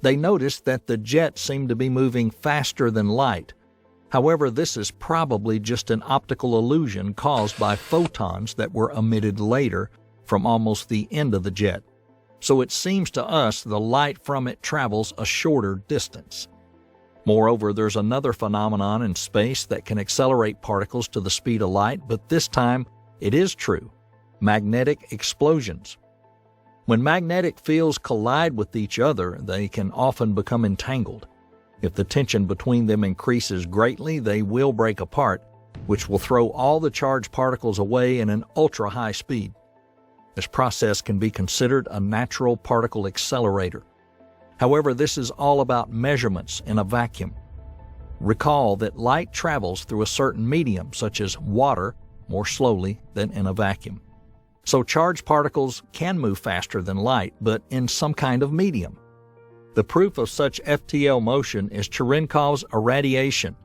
They noticed that the jet seemed to be moving faster than light. However, this is probably just an optical illusion caused by photons that were emitted later from almost the end of the jet. So it seems to us the light from it travels a shorter distance. Moreover, there's another phenomenon in space that can accelerate particles to the speed of light, but this time it is true: magnetic explosions. When magnetic fields collide with each other, they can often become entangled. If the tension between them increases greatly, they will break apart, which will throw all the charged particles away in an ultra-high speed. This process can be considered a natural particle accelerator. However, this is all about measurements in a vacuum. Recall that light travels through a certain medium, such as water, more slowly than in a vacuum. So charged particles can move faster than light, but in some kind of medium. The proof of such FTL motion is Cherenkov's irradiation.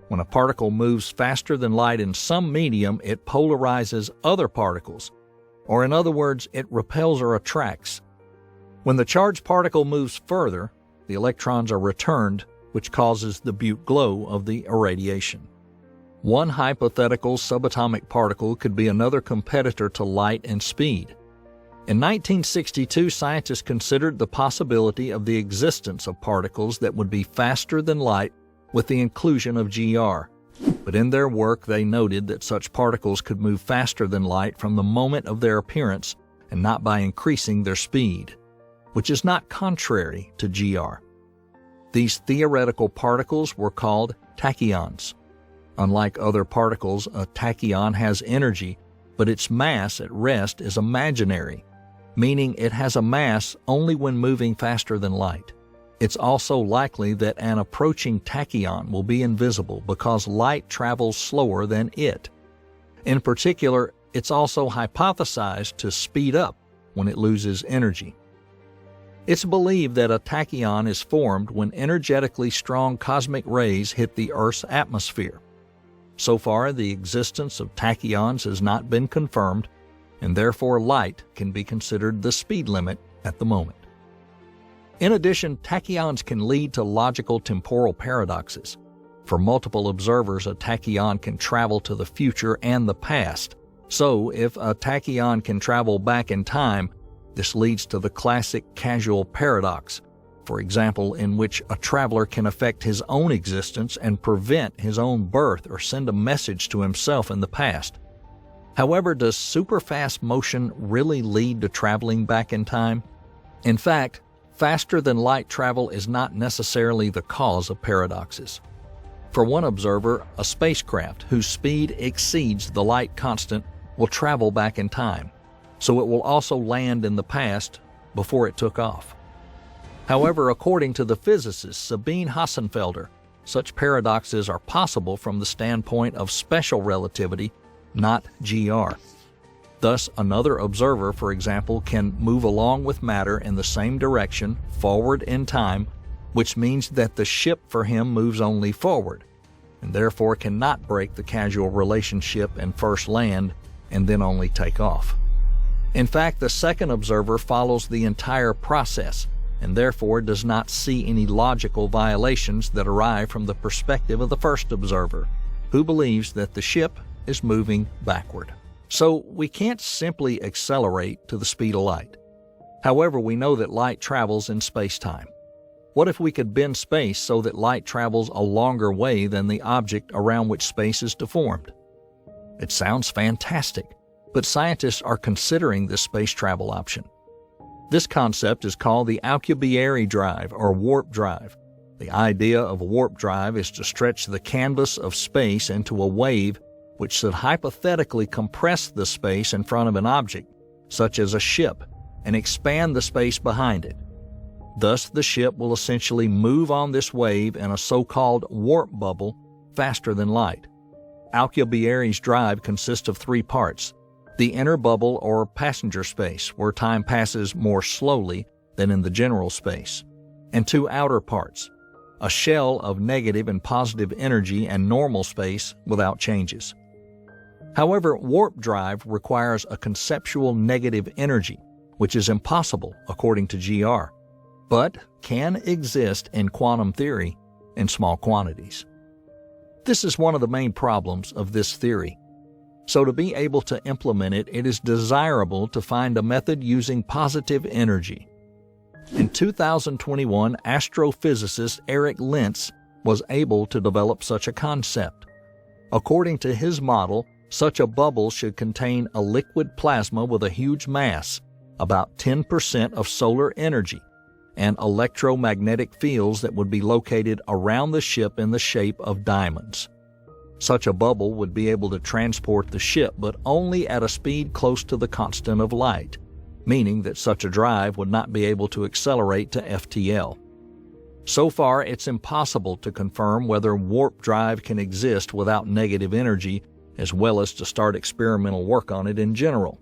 When a particle moves faster than light in some medium, it polarizes other particles, or in other words, it repels or attracts. When the charged particle moves further, the electrons are returned, which causes the butte glow of the irradiation. One hypothetical subatomic particle could be another competitor to light in speed. In 1962, scientists considered the possibility of the existence of particles that would be faster than light with the inclusion of GR. But in their work, they noted that such particles could move faster than light from the moment of their appearance and not by increasing their speed, which is not contrary to GR. These theoretical particles were called tachyons. Unlike other particles, a tachyon has energy, but its mass at rest is imaginary, meaning it has a mass only when moving faster than light. It's also likely that an approaching tachyon will be invisible because light travels slower than it. In particular, it's also hypothesized to speed up when it loses energy. It's believed that a tachyon is formed when energetically strong cosmic rays hit the Earth's atmosphere. So far, the existence of tachyons has not been confirmed, and therefore light can be considered the speed limit at the moment. In addition, tachyons can lead to logical temporal paradoxes. For multiple observers, a tachyon can travel to the future and the past. So, if a tachyon can travel back in time, this leads to the classic causal paradox, for example, in which a traveler can affect his own existence and prevent his own birth or send a message to himself in the past. However, does superfast motion really lead to traveling back in time? In fact, faster-than-light travel is not necessarily the cause of paradoxes. For one observer, a spacecraft whose speed exceeds the light constant will travel back in time, so it will also land in the past before it took off. However, according to the physicist Sabine Hassenfelder, such paradoxes are possible from the standpoint of special relativity, not GR. Thus, another observer, for example, can move along with matter in the same direction, forward in time, which means that the ship for him moves only forward, and therefore cannot break the causal relationship and first land and then only take off. In fact, the second observer follows the entire process, and therefore does not see any logical violations that arrive from the perspective of the first observer, who believes that the ship is moving backward. So we can't simply accelerate to the speed of light. However, we know that light travels in space-time. What if we could bend space so that light travels a longer way than the object around which space is deformed? It sounds fantastic, but scientists are considering this space travel option. This concept is called the Alcubierre drive or warp drive. The idea of a warp drive is to stretch the canvas of space into a wave which should hypothetically compress the space in front of an object, such as a ship, and expand the space behind it. Thus, the ship will essentially move on this wave in a so-called warp bubble faster than light. Alcubierre's drive consists of three parts: the inner bubble or passenger space, where time passes more slowly than in the general space, and two outer parts, a shell of negative and positive energy and normal space without changes. However, warp drive requires a conceptual negative energy, which is impossible according to GR, but can exist in quantum theory in small quantities. This is one of the main problems of this theory. So to be able to implement it, it is desirable to find a method using positive energy. In 2021, astrophysicist Eric Lentz was able to develop such a concept. According to his model, such a bubble should contain a liquid plasma with a huge mass, about 10% of solar energy, and electromagnetic fields that would be located around the ship in the shape of diamonds. Such a bubble would be able to transport the ship, but only at a speed close to the constant of light, meaning that such a drive would not be able to accelerate to FTL. So far, it's impossible to confirm whether warp drive can exist without negative energy, as well as to start experimental work on it in general.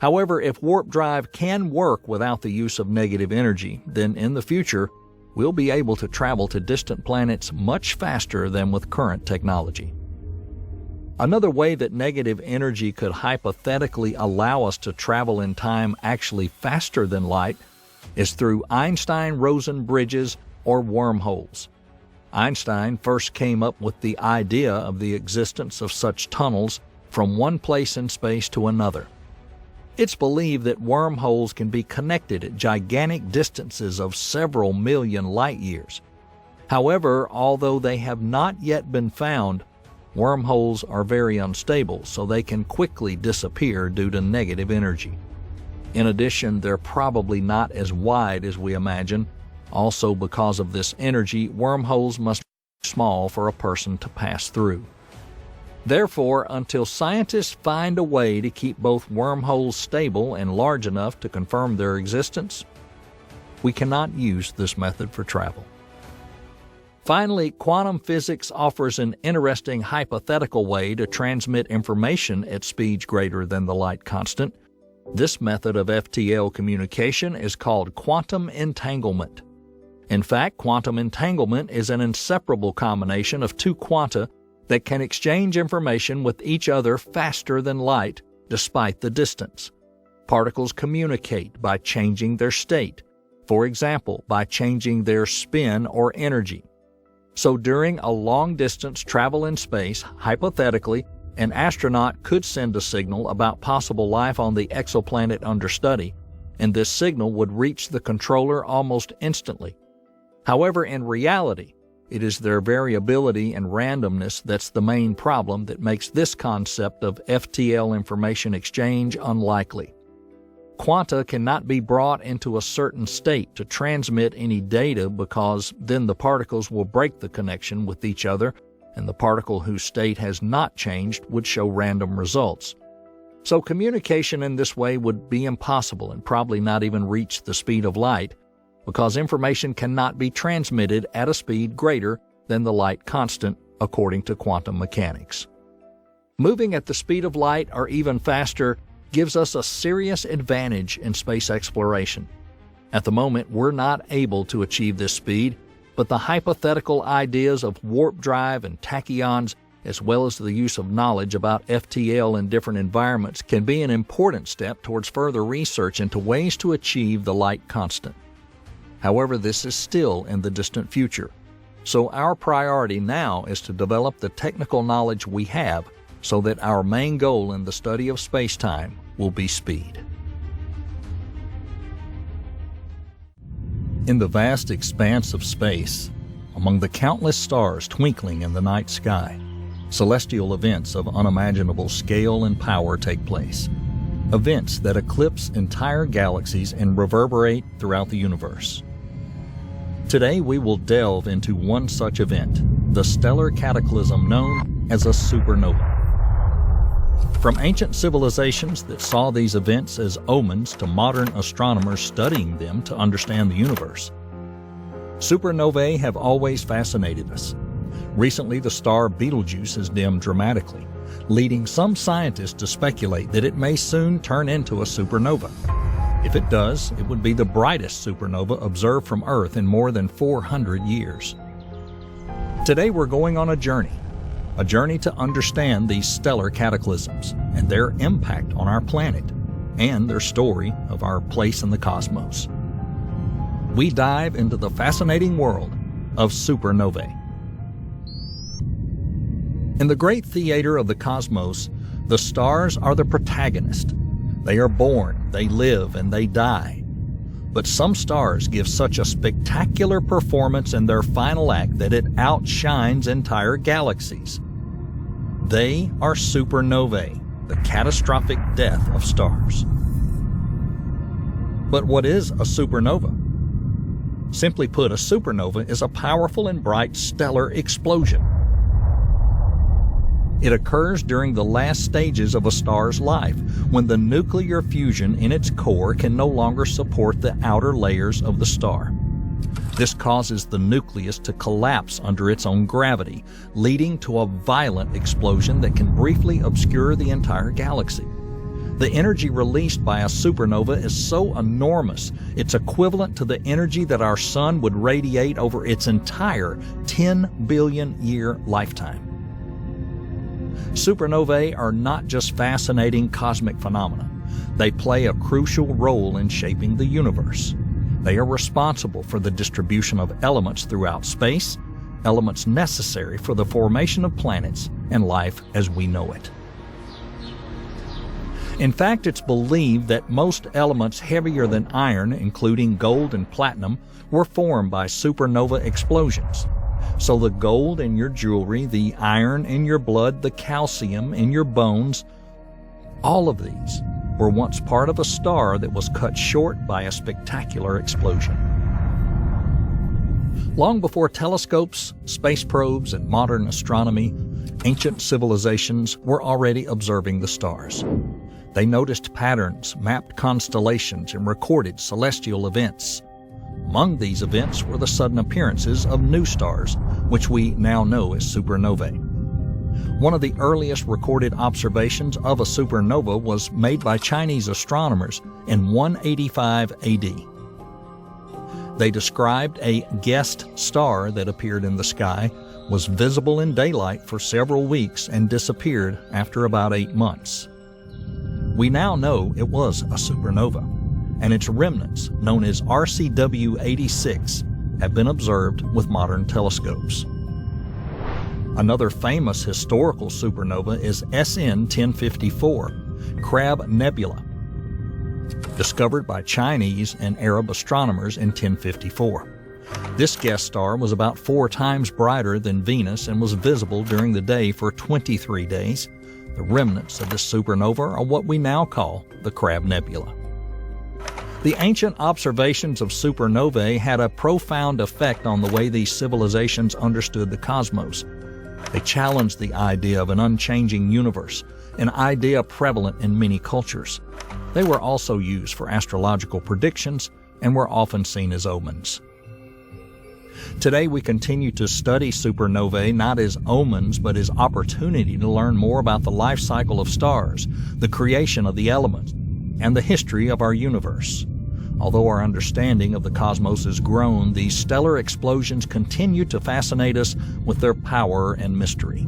However, if warp drive can work without the use of negative energy, then in the future, we'll be able to travel to distant planets much faster than with current technology. Another way that negative energy could hypothetically allow us to travel in time actually faster than light is through Einstein-Rosen bridges or wormholes. Einstein first came up with the idea of the existence of such tunnels from one place in space to another. It's believed that wormholes can be connected at gigantic distances of several million light years. However, although they have not yet been found, wormholes are very unstable, so they can quickly disappear due to negative energy. In addition, they're probably not as wide as we imagine. Also, because of this energy, wormholes must be small for a person to pass through. Therefore, until scientists find a way to keep both wormholes stable and large enough to confirm their existence, we cannot use this method for travel. Finally, quantum physics offers an interesting hypothetical way to transmit information at speeds greater than the light constant. This method of FTL communication is called quantum entanglement. In fact, quantum entanglement is an inseparable combination of two quanta that can exchange information with each other faster than light, despite the distance. Particles communicate by changing their state, for example, by changing their spin or energy. So during a long-distance travel in space, hypothetically, an astronaut could send a signal about possible life on the exoplanet under study, and this signal would reach the controller almost instantly. However, in reality, it is their variability and randomness that's the main problem that makes this concept of FTL information exchange unlikely. Quanta cannot be brought into a certain state to transmit any data because then the particles will break the connection with each other, and the particle whose state has not changed would show random results. So communication in this way would be impossible and probably not even reach the speed of light, because information cannot be transmitted at a speed greater than the light constant according to quantum mechanics. Moving at the speed of light or even faster gives us a serious advantage in space exploration. At the moment, we're not able to achieve this speed, but the hypothetical ideas of warp drive and tachyons, as well as the use of knowledge about FTL in different environments, can be an important step towards further research into ways to achieve the light constant. However, this is still in the distant future. So our priority now is to develop the technical knowledge we have so that our main goal in the study of space-time will be speed. In the vast expanse of space, among the countless stars twinkling in the night sky, celestial events of unimaginable scale and power take place. Events that eclipse entire galaxies and reverberate throughout the universe. Today we will delve into one such event, the stellar cataclysm known as a supernova. From ancient civilizations that saw these events as omens to modern astronomers studying them to understand the universe, supernovae have always fascinated us. Recently, the star Betelgeuse has dimmed dramatically, leading some scientists to speculate that it may soon turn into a supernova. If it does, it would be the brightest supernova observed from Earth in more than 400 years. Today we're going on a journey to understand these stellar cataclysms and their impact on our planet and their story of our place in the cosmos. We dive into the fascinating world of supernovae. In the great theater of the cosmos, the stars are the protagonist. They are born, they live, and they die. But some stars give such a spectacular performance in their final act that it outshines entire galaxies. They are supernovae, the catastrophic death of stars. But what is a supernova? Simply put, a supernova is a powerful and bright stellar explosion. It occurs during the last stages of a star's life, when the nuclear fusion in its core can no longer support the outer layers of the star. This causes the nucleus to collapse under its own gravity, leading to a violent explosion that can briefly obscure the entire galaxy. The energy released by a supernova is so enormous, it's equivalent to the energy that our sun would radiate over its entire 10 billion year lifetime. Supernovae are not just fascinating cosmic phenomena. They play a crucial role in shaping the universe. They are responsible for the distribution of elements throughout space, elements necessary for the formation of planets and life as we know it. In fact, it's believed that most elements heavier than iron, including gold and platinum, were formed by supernova explosions. So the gold in your jewelry, the iron in your blood, the calcium in your bones, all of these were once part of a star that was cut short by a spectacular explosion. Long before telescopes, space probes, and modern astronomy, ancient civilizations were already observing the stars. They noticed patterns, mapped constellations, and recorded celestial events. Among these events were the sudden appearances of new stars, which we now know as supernovae. One of the earliest recorded observations of a supernova was made by Chinese astronomers in 185 AD. They described a guest star that appeared in the sky, was visible in daylight for several weeks, and disappeared after about 8 months. We now know it was a supernova, and its remnants, known as RCW86, have been observed with modern telescopes. Another famous historical supernova is SN 1054, Crab Nebula, discovered by Chinese and Arab astronomers in 1054. This guest star was about 4 times brighter than Venus and was visible during the day for 23 days. The remnants of this supernova are what we now call the Crab Nebula. The ancient observations of supernovae had a profound effect on the way these civilizations understood the cosmos. They challenged the idea of an unchanging universe, an idea prevalent in many cultures. They were also used for astrological predictions and were often seen as omens. Today we continue to study supernovae not as omens but as opportunity to learn more about the life cycle of stars, the creation of the elements, and the history of our universe. Although our understanding of the cosmos has grown, these stellar explosions continue to fascinate us with their power and mystery.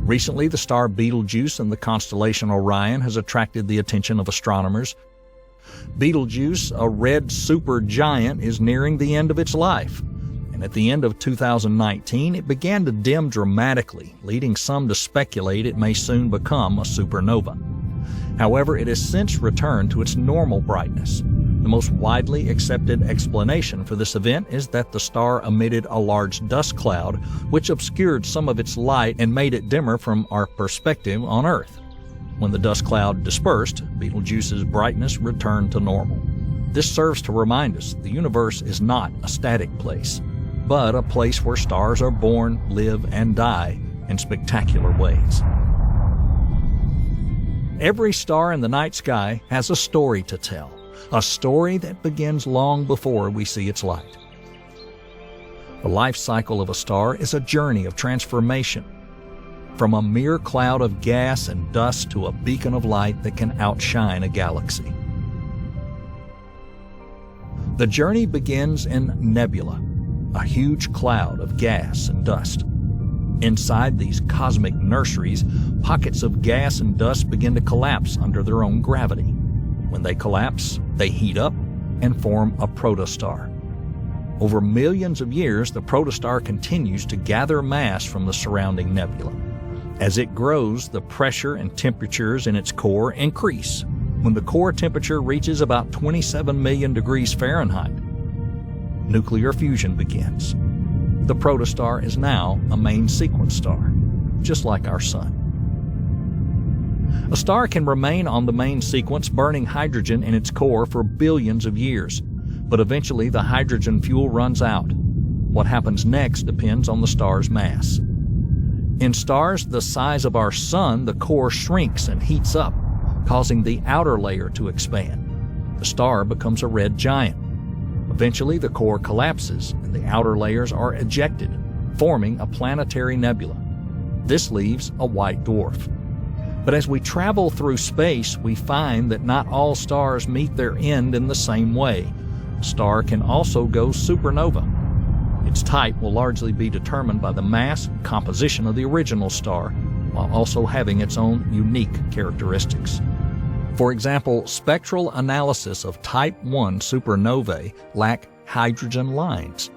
Recently, the star Betelgeuse in the constellation Orion has attracted the attention of astronomers. Betelgeuse, a red supergiant, is nearing the end of its life, and and at the end of 2019 it began to dim dramatically, leading some to speculate it may soon become a supernova. However, it has since returned to its normal brightness. The most widely accepted explanation for this event is that the star emitted a large dust cloud, which obscured some of its light and made it dimmer from our perspective on Earth. When the dust cloud dispersed, Betelgeuse's brightness returned to normal. This serves to remind us the universe is not a static place, but a place where stars are born, live, and die in spectacular ways. Every star in the night sky has a story to tell, a story that begins long before we see its light. The life cycle of a star is a journey of transformation, from a mere cloud of gas and dust to a beacon of light that can outshine a galaxy. The journey begins in nebula, a huge cloud of gas and dust. Inside these cosmic nurseries, pockets of gas and dust begin to collapse under their own gravity. When they collapse, they heat up and form a protostar. Over millions of years, the protostar continues to gather mass from the surrounding nebula. As it grows, the pressure and temperatures in its core increase. When the core temperature reaches about 27 million degrees Fahrenheit, nuclear fusion begins. The protostar is now a main sequence star, just like our Sun. A star can remain on the main sequence burning hydrogen in its core for billions of years, but eventually the hydrogen fuel runs out. What happens next depends on the star's mass. In stars the size of our Sun, the core shrinks and heats up, causing the outer layer to expand. The star becomes a red giant. Eventually, the core collapses and the outer layers are ejected, forming a planetary nebula. This leaves a white dwarf. But as we travel through space, we find that not all stars meet their end in the same way. A star can also go supernova. Its type will largely be determined by the mass and composition of the original star, while also having its own unique characteristics. For example, spectral analysis of Type 1 supernovae lack hydrogen lines.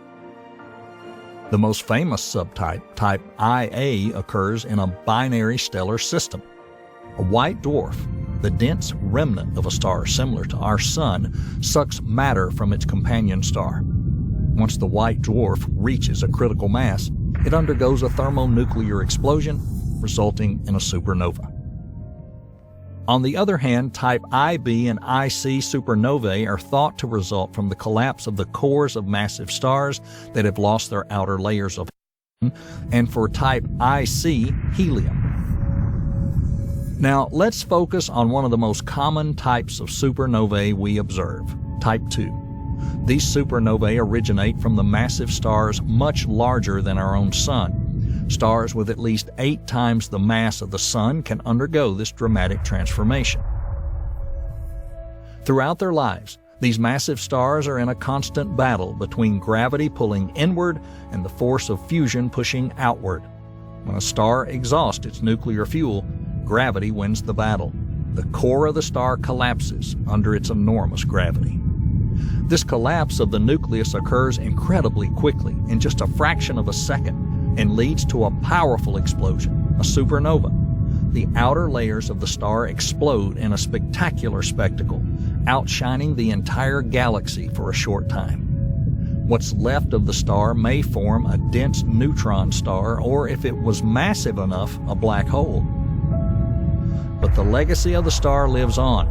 The most famous subtype, Type Ia, occurs in a binary stellar system. A white dwarf, the dense remnant of a star similar to our Sun, sucks matter from its companion star. Once the white dwarf reaches a critical mass, it undergoes a thermonuclear explosion, resulting in a supernova. On the other hand, Type Ib and Ic supernovae are thought to result from the collapse of the cores of massive stars that have lost their outer layers of hydrogen, and for Type Ic, helium. Now, let's focus on one of the most common types of supernovae we observe, Type 2. These supernovae originate from the massive stars much larger than our own Sun. Stars with at least 8 times the mass of the Sun can undergo this dramatic transformation. Throughout their lives, these massive stars are in a constant battle between gravity pulling inward and the force of fusion pushing outward. When a star exhausts its nuclear fuel, gravity wins the battle. The core of the star collapses under its enormous gravity. This collapse of the nucleus occurs incredibly quickly, in just a fraction of a second, and leads to a powerful explosion, a supernova. The outer layers of the star explode in a spectacular spectacle, outshining the entire galaxy for a short time. What's left of the star may form a dense neutron star, or if it was massive enough, a black hole. But the legacy of the star lives on.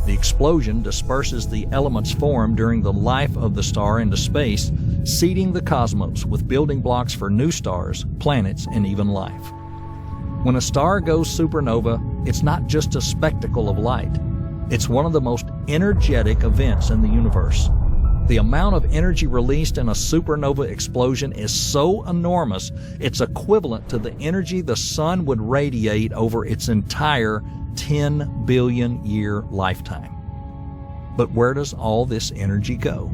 The explosion disperses the elements formed during the life of the star into space, seeding the cosmos with building blocks for new stars, planets, and even life. When a star goes supernova, it's not just a spectacle of light. It's one of the most energetic events in the universe. The amount of energy released in a supernova explosion is so enormous, it's equivalent to the energy the Sun would radiate over its entire 10 billion year lifetime. But where does all this energy go?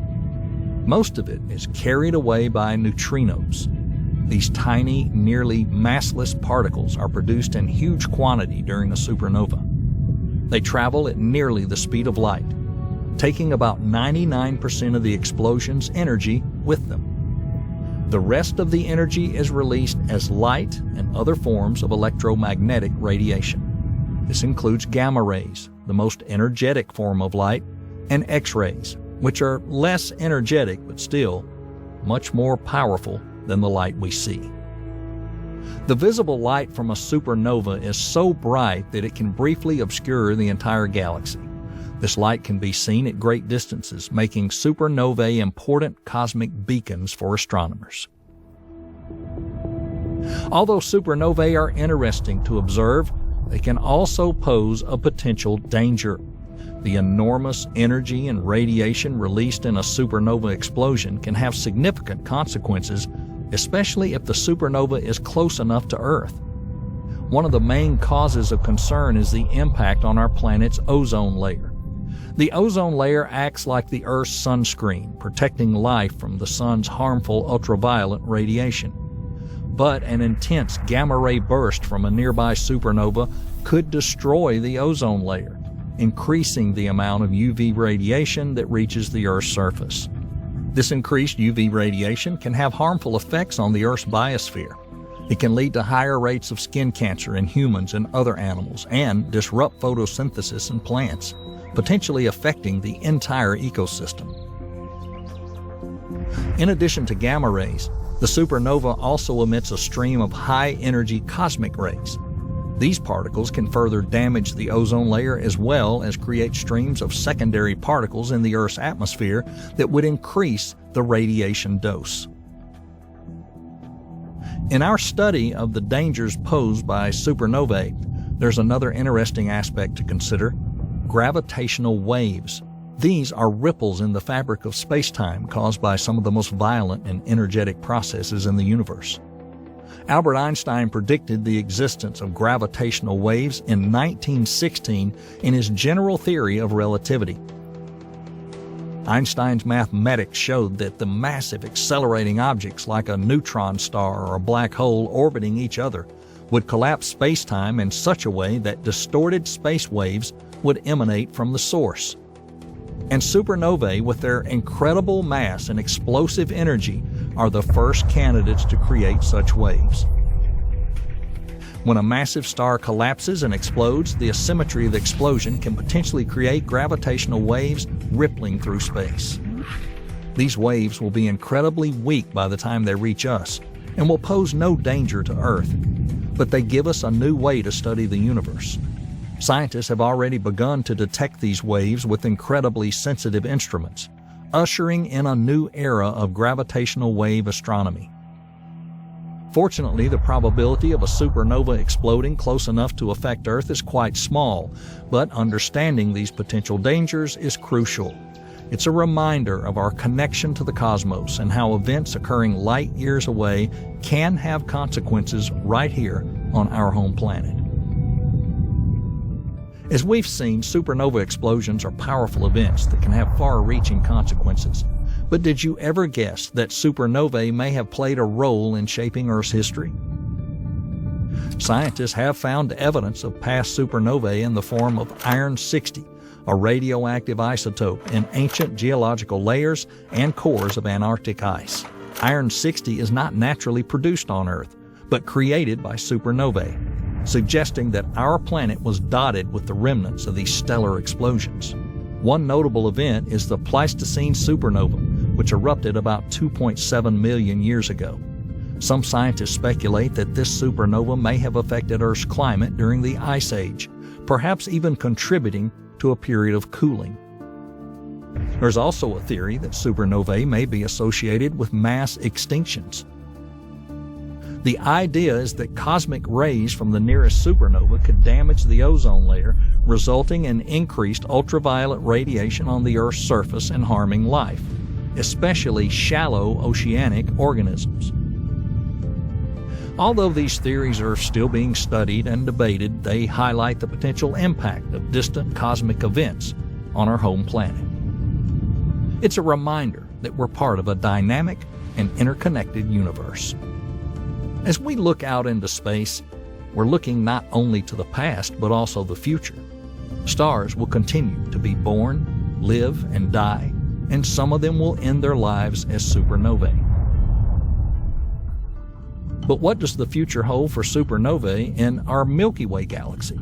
Most of it is carried away by neutrinos. These tiny, nearly massless particles are produced in huge quantity during a supernova. They travel at nearly the speed of light, taking about 99% of the explosion's energy with them. The rest of the energy is released as light and other forms of electromagnetic radiation. This includes gamma rays, the most energetic form of light, and X-rays, which are less energetic but still much more powerful than the light we see. The visible light from a supernova is so bright that it can briefly obscure the entire galaxy. This light can be seen at great distances, making supernovae important cosmic beacons for astronomers. Although supernovae are interesting to observe, they can also pose a potential danger. The enormous energy and radiation released in a supernova explosion can have significant consequences, especially if the supernova is close enough to Earth. One of the main causes of concern is the impact on our planet's ozone layer. The ozone layer acts like the Earth's sunscreen, protecting life from the sun's harmful ultraviolet radiation. But an intense gamma-ray burst from a nearby supernova could destroy the ozone layer, increasing the amount of UV radiation that reaches the Earth's surface. This increased UV radiation can have harmful effects on the Earth's biosphere. It can lead to higher rates of skin cancer in humans and other animals and disrupt photosynthesis in plants, potentially affecting the entire ecosystem. In addition to gamma rays, the supernova also emits a stream of high-energy cosmic rays. These particles can further damage the ozone layer as well as create streams of secondary particles in the Earth's atmosphere that would increase the radiation dose. In our study of the dangers posed by supernovae, there's another interesting aspect to consider: gravitational waves. These are ripples in the fabric of space-time caused by some of the most violent and energetic processes in the universe. Albert Einstein predicted the existence of gravitational waves in 1916 in his general theory of relativity. Einstein's mathematics showed that the massive accelerating objects like a neutron star or a black hole orbiting each other would collapse space-time in such a way that distorted space waves would emanate from the source. And supernovae, with their incredible mass and explosive energy, are the first candidates to create such waves. When a massive star collapses and explodes, the asymmetry of the explosion can potentially create gravitational waves rippling through space. These waves will be incredibly weak by the time they reach us and will pose no danger to Earth, but they give us a new way to study the universe. Scientists have already begun to detect these waves with incredibly sensitive instruments, ushering in a new era of gravitational wave astronomy. Fortunately, the probability of a supernova exploding close enough to affect Earth is quite small, but understanding these potential dangers is crucial. It's a reminder of our connection to the cosmos and how events occurring light years away can have consequences right here on our home planet. As we've seen, supernova explosions are powerful events that can have far-reaching consequences. But did you ever guess that supernovae may have played a role in shaping Earth's history? Scientists have found evidence of past supernovae in the form of iron-60, a radioactive isotope in ancient geological layers and cores of Antarctic ice. Iron-60 is not naturally produced on Earth, but created by supernovae, suggesting that our planet was dotted with the remnants of these stellar explosions. One notable event is the Pleistocene supernova, which erupted about 2.7 million years ago. Some scientists speculate that this supernova may have affected Earth's climate during the Ice Age, perhaps even contributing to a period of cooling. There's also a theory that supernovae may be associated with mass extinctions. The idea is that cosmic rays from the nearest supernova could damage the ozone layer, resulting in increased ultraviolet radiation on the Earth's surface and harming life, especially shallow oceanic organisms. Although these theories are still being studied and debated, they highlight the potential impact of distant cosmic events on our home planet. It's a reminder that we're part of a dynamic and interconnected universe. As we look out into space, we're looking not only to the past, but also the future. Stars will continue to be born, live, and die, and some of them will end their lives as supernovae. But what does the future hold for supernovae in our Milky Way galaxy?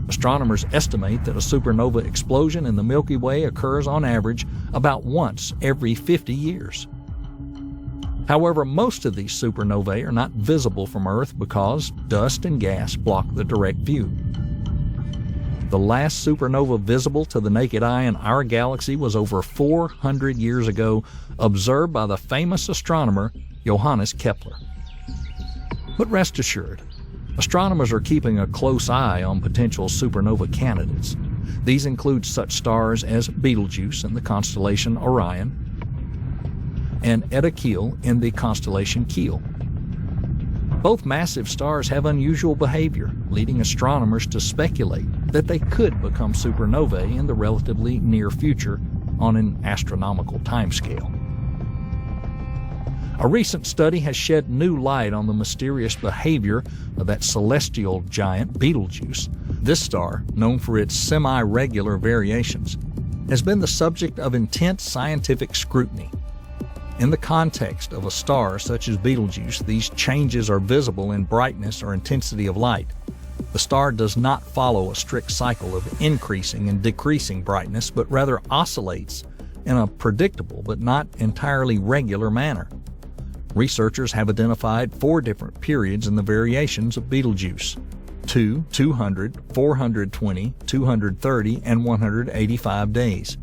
Astronomers estimate that a supernova explosion in the Milky Way occurs on average about once every 50 years. However, most of these supernovae are not visible from Earth because dust and gas block the direct view. The last supernova visible to the naked eye in our galaxy was over 400 years ago, observed by the famous astronomer Johannes Kepler. But rest assured, astronomers are keeping a close eye on potential supernova candidates. These include such stars as Betelgeuse in the constellation Orion and Eta Keil in the constellation Keel. Both massive stars have unusual behavior, leading astronomers to speculate that they could become supernovae in the relatively near future on an astronomical timescale. A recent study has shed new light on the mysterious behavior of that celestial giant Betelgeuse. This star, known for its semi-regular variations, has been the subject of intense scientific scrutiny. In the context of a star such as Betelgeuse, these changes are visible in brightness or intensity of light. The star does not follow a strict cycle of increasing and decreasing brightness, but rather oscillates in a predictable but not entirely regular manner. Researchers have identified 4 different periods in the variations of Betelgeuse: 2, 200, 420, 230, and 185 days.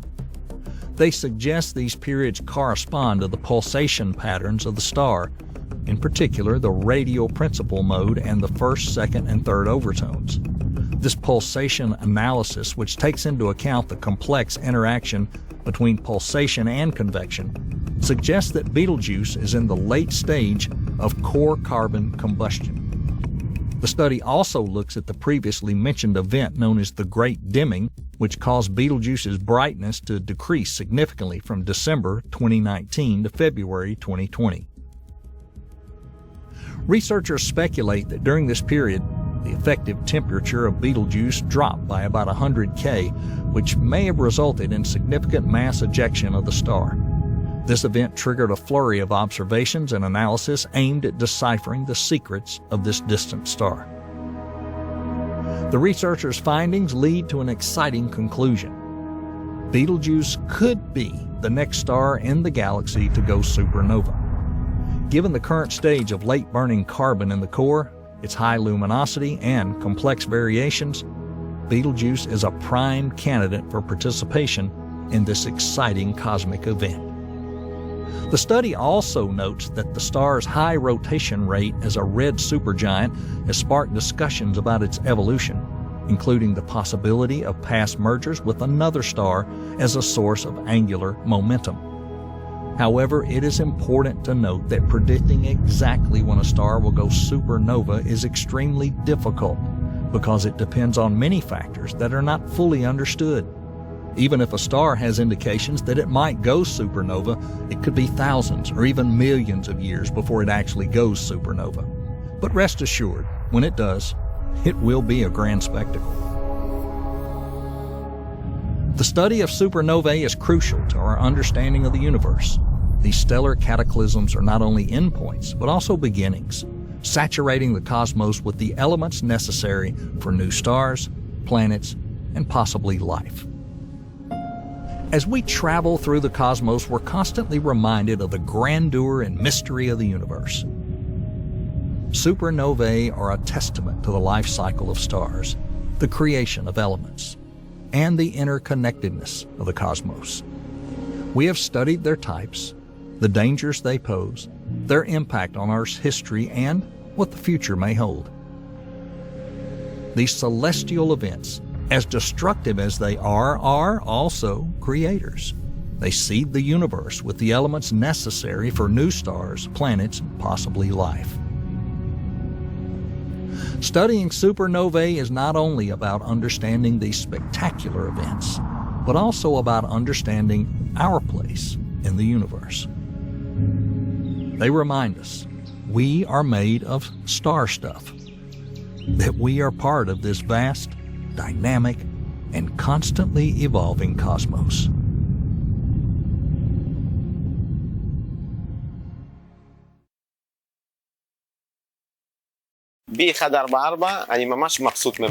They suggest these periods correspond to the pulsation patterns of the star, in particular the radial principal mode and the first, second, and third overtones. This pulsation analysis, which takes into account the complex interaction between pulsation and convection, suggests that Betelgeuse is in the late stage of core carbon combustion. The study also looks at the previously mentioned event known as the Great Dimming, which caused Betelgeuse's brightness to decrease significantly from December 2019 to February 2020. Researchers speculate that during this period, the effective temperature of Betelgeuse dropped by about 100 K, which may have resulted in significant mass ejection of the star. This event triggered a flurry of observations and analysis aimed at deciphering the secrets of this distant star. The researchers' findings lead to an exciting conclusion. Betelgeuse could be the next star in the galaxy to go supernova. Given the current stage of late-burning carbon in the core, its high luminosity, and complex variations, Betelgeuse is a prime candidate for participation in this exciting cosmic event. The study also notes that the star's high rotation rate as a red supergiant has sparked discussions about its evolution, including the possibility of past mergers with another star as a source of angular momentum. However, it is important to note that predicting exactly when a star will go supernova is extremely difficult because it depends on many factors that are not fully understood. Even if a star has indications that it might go supernova, it could be thousands or even millions of years before it actually goes supernova. But rest assured, when it does, it will be a grand spectacle. The study of supernovae is crucial to our understanding of the universe. These stellar cataclysms are not only endpoints, but also beginnings, saturating the cosmos with the elements necessary for new stars, planets, and possibly life. As we travel through the cosmos, we're constantly reminded of the grandeur and mystery of the universe. Supernovae are a testament to the life cycle of stars, the creation of elements, and the interconnectedness of the cosmos. We have studied their types, the dangers they pose, their impact on Earth's history, and what the future may hold. These celestial events, as destructive as they are also creators. They seed the universe with the elements necessary for new stars, planets, and possibly life. Studying supernovae is not only about understanding these spectacular events, but also about understanding our place in the universe. They remind us we are made of star stuff, that we are part of this vast, dynamic, and constantly evolving cosmos. B144, אני ממש מבסוט ממנו.